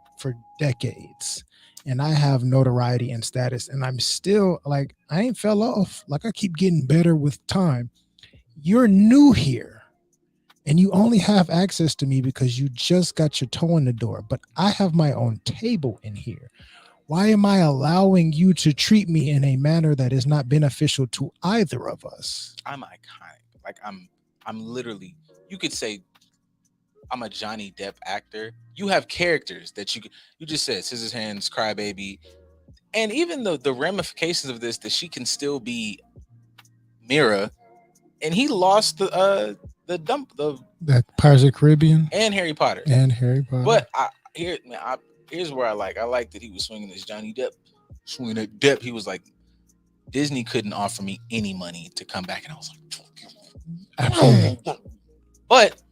decades and I have notoriety and status and I'm still like, I ain't fell off. Like I keep getting better with time. You're new here and you only have access to me because you just got your toe in the door, but I have my own table in here. Why am I allowing you to treat me in a manner that is not beneficial to either of us? I'm iconic. Like I'm literally, you could say I'm a Johnny Depp actor. You have characters that you just said Scissorhands, Crybaby, and even the ramifications of this, that she can still be Mira, and he lost the That Pirates of the Caribbean and Harry Potter. But Here's where I like that he was swinging this Johnny Depp, swinging at Depp. He was like, Disney couldn't offer me any money to come back, and I was like, absolutely. But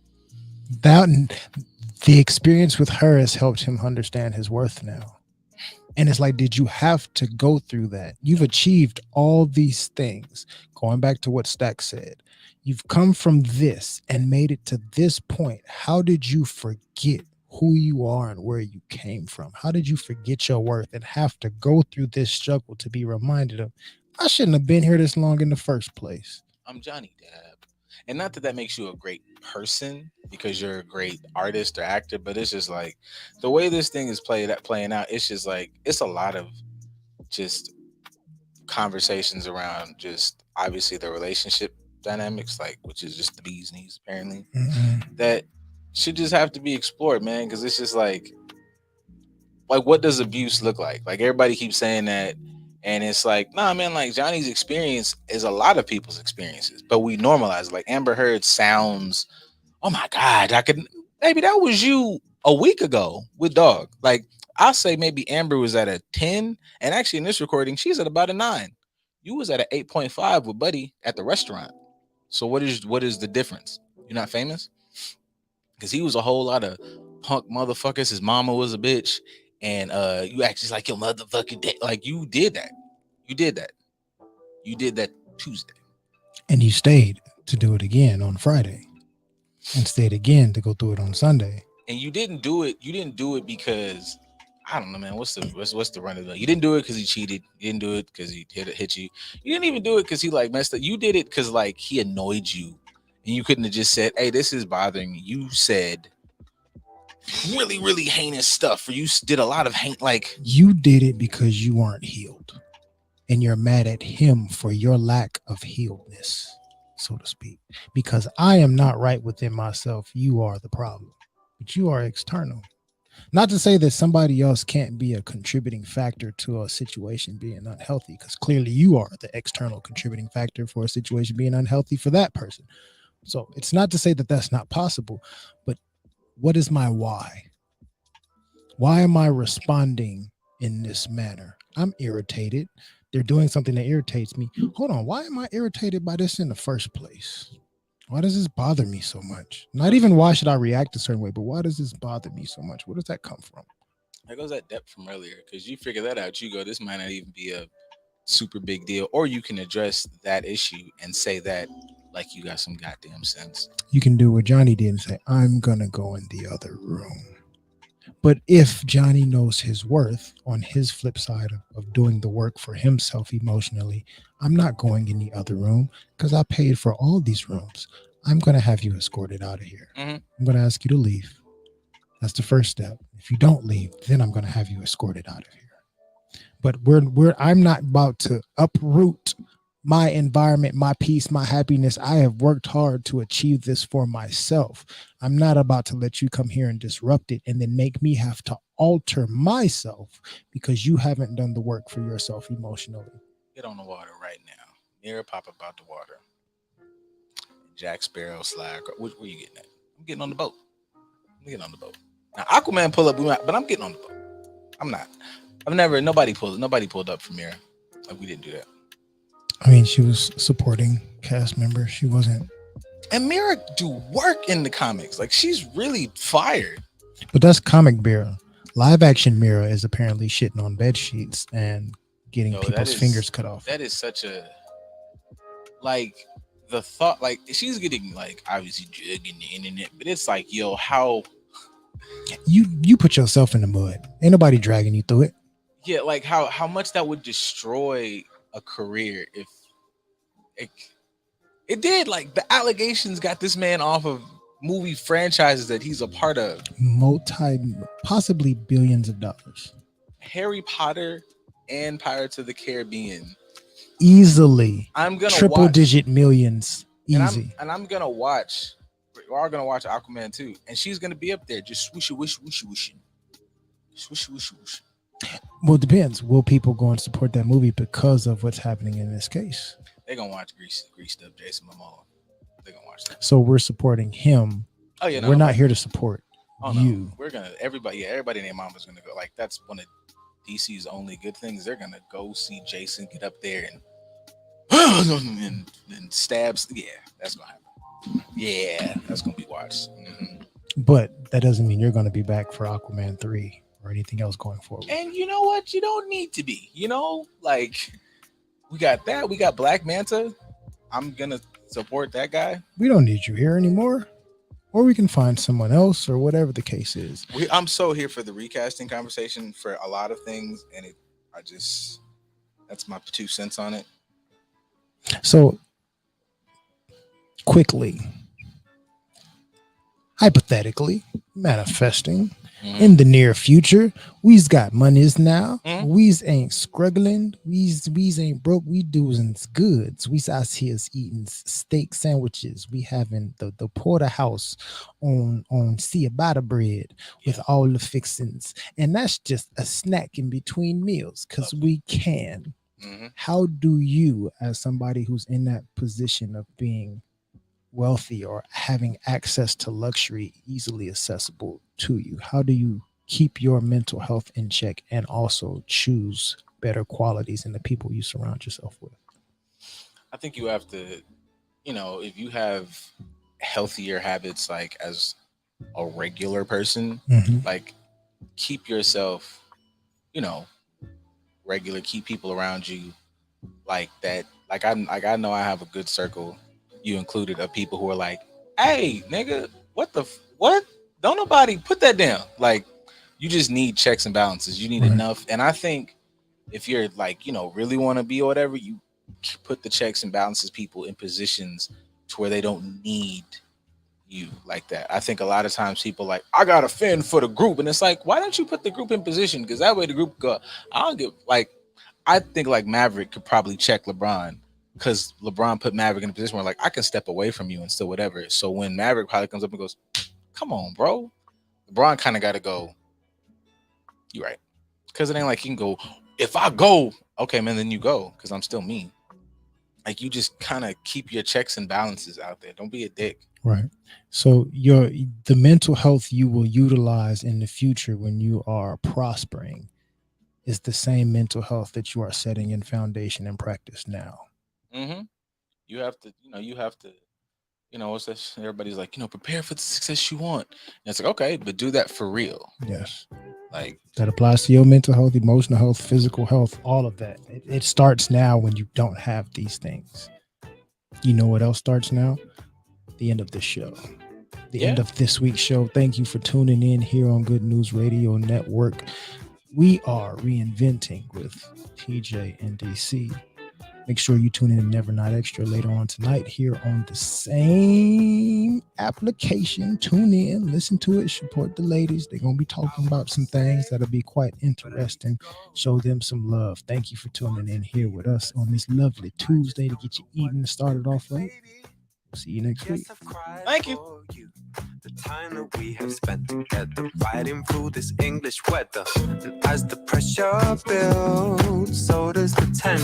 the experience with her has helped him understand his worth now. And it's like, did you have to go through that? You've achieved all these things. Going back to what Stack said, you've come from this and made it to this point. How did you forget who you are and where you came from? How did you forget your worth and have to go through this struggle to be reminded of, I shouldn't have been here this long in the first place? I'm Johnny Depp. And not that makes you a great person because you're a great artist or actor, but it's just like the way this thing is playing out, it's just like, it's a lot of just conversations around just obviously the relationship dynamics, like, which is just the bee's knees apparently, that should just have to be explored, man, because it's just like like what does abuse look like? Like everybody keeps saying that, and it's like, nah, man, like Johnny's experience is a lot of people's experiences, but we normalize it. Like Amber Heard sounds, oh my God, maybe that was you a week ago with Dog. Like I'll say maybe Amber was at a 10, and actually in this recording, she's at about a 9. You was at an 8.5 with Buddy at the restaurant. So what is the difference? You're not famous? Because he was a whole lot of punk motherfuckers. His mama was a bitch. And you actually like your motherfucking dad. Like you did that. You did that Tuesday. And you stayed to do it again on Friday. And stayed again to go through it on Sunday. And you didn't do it because I don't know, man. What's the run of the? You didn't do it because he cheated. You didn't do it because he hit you. You didn't even do it because he like messed up. You did it because like he annoyed you, and you couldn't have just said, "Hey, this is bothering me." You said really, really heinous stuff. Or you did a lot of hate. Like you did it because you weren't healed, and you're mad at him for your lack of healedness, so to speak. Because I am not right within myself. You are the problem, but you are external. Not to say that somebody else can't be a contributing factor to a situation being unhealthy, because clearly you are the external contributing factor for a situation being unhealthy for that person. So it's not to say that that's not possible, but what is my why? Why am I responding in this manner? I'm irritated. They're doing something that irritates me. Hold on. Why am I irritated by this in the first place? Why does this bother me so much? Not even why should I react a certain way, but why does this bother me so much? Where does that come from? There goes that depth from earlier, because you figure that out. You go, this might not even be a super big deal, or you can address that issue and say that like you got some goddamn sense. You can do what Johnny did and say, I'm gonna go in the other room. But if Johnny knows his worth on his flip side of doing the work for himself emotionally, I'm not going in the other room because I paid for all these rooms. I'm going to have you escorted out of here. Mm-hmm. I'm going to ask you to leave. That's the first step. If you don't leave, then I'm going to have you escorted out of here. But I'm not about to uproot my environment, my peace, my happiness. I have worked hard to achieve this for myself. I'm not about to let you come here and disrupt it and then make me have to alter myself because you haven't done the work for yourself emotionally. Get on the water right now. Mirror pop up out the water. Jack Sparrow, Slag. Where you getting at? I'm getting on the boat. I'm getting on the boat. Now Aquaman pull up, but I'm getting on the boat. I'm not. Nobody pulled up from Mirror. Like we didn't do that. I mean, she was supporting cast members. She wasn't. And Mira do work in the comics. Like she's really fired. But that's comic Mira. Live action Mira is apparently shitting on bed sheets and getting people's fingers cut off. That is such a like the thought. Like she's getting like obviously jugging the internet, but it's like yo, how you put yourself in the mud. Ain't nobody dragging you through it. Yeah, like how much that would destroy a career if it did. Like the allegations got this man off of movie franchises that he's a part of, possibly billions of dollars. Harry Potter and Pirates of the Caribbean, easily. I'm gonna triple digit millions, easy. And I'm gonna watch. We're all gonna watch Aquaman 2, and she's gonna be up there just swooshy whooshing. Well, it depends. Will people go and support that movie because of what's happening in this case? They're gonna watch Greased Up Jason Momoa. They're gonna watch that. So we're supporting him. Oh yeah, we're not here to support you. No. We're gonna everybody and their mama's gonna go. Like that's one of DC's only good things. They're gonna go see Jason get up there and stabs. Yeah, that's gonna happen. Yeah, that's gonna be watched. Mm-hmm. But that doesn't mean you're gonna be back for Aquaman 3 or anything else going forward. And you know what? You don't need to be. Like we got that. We got Black Manta. I'm gonna support that guy. We don't need you here anymore. Or we can find someone else or whatever the case is. I'm so here for the recasting conversation for a lot of things. And that's my 2 cents on it. So quickly, hypothetically manifesting in the near future, we's got monies now. We's ain't struggling. We's ain't broke. We doing goods. We's out here eating steak sandwiches. We having the porterhouse on ciabatta bread with all the fixings, and that's just a snack in between meals because we can. How do you, as somebody who's in that position of being wealthy or having access to luxury easily accessible to you, how do you keep your mental health in check and also choose better qualities in the people you surround yourself with? I think you have to, if you have healthier habits, like as a regular person, like keep yourself, regular, keep people around you like that. Like I know I have a good circle, you included, of people who are like, hey nigga, what? Don't nobody put that down. Like, you just need checks and balances. You need enough. And I think if you're like, really want to be or whatever, you put the checks and balances people in positions to where they don't need you like that. I think a lot of times people like, I gotta fend for the group. And it's like, why don't you put the group in position? Because that way the group go, I think like Maverick could probably check LeBron, because LeBron put Maverick in a position where like, I can step away from you and still whatever. So when Maverick probably comes up and goes, come on, bro, LeBron kind of got to go, you're right. Because it ain't like he can go, if I go, okay, man, then you go, because I'm still me. Like, you just kind of keep your checks and balances out there. Don't be a dick. Right. So the mental health you will utilize in the future when you are prospering is the same mental health that you are setting in foundation and practice now. You have to, what's this? Everybody's like, prepare for the success you want. And it's like, okay, but do that for real. Yes. Like, that applies to your mental health, emotional health, physical health, all of that. It starts now when you don't have these things. You know what else starts now? The end of this show. The end of this week's show. Thank you for tuning in here on Good News Radio Network. We are reinventing with TJ and DC. Make sure you tune in to Never Not Extra later on tonight here on the same application. Tune in, listen to it, support the ladies. They're going to be talking about some things that'll be quite interesting. Show them some love. Thank you for tuning in here with us on this lovely Tuesday to get your evening started off right. See you next week. Thank you. The time that we have spent together, riding through this English weather. And as the pressure builds, so does the tension.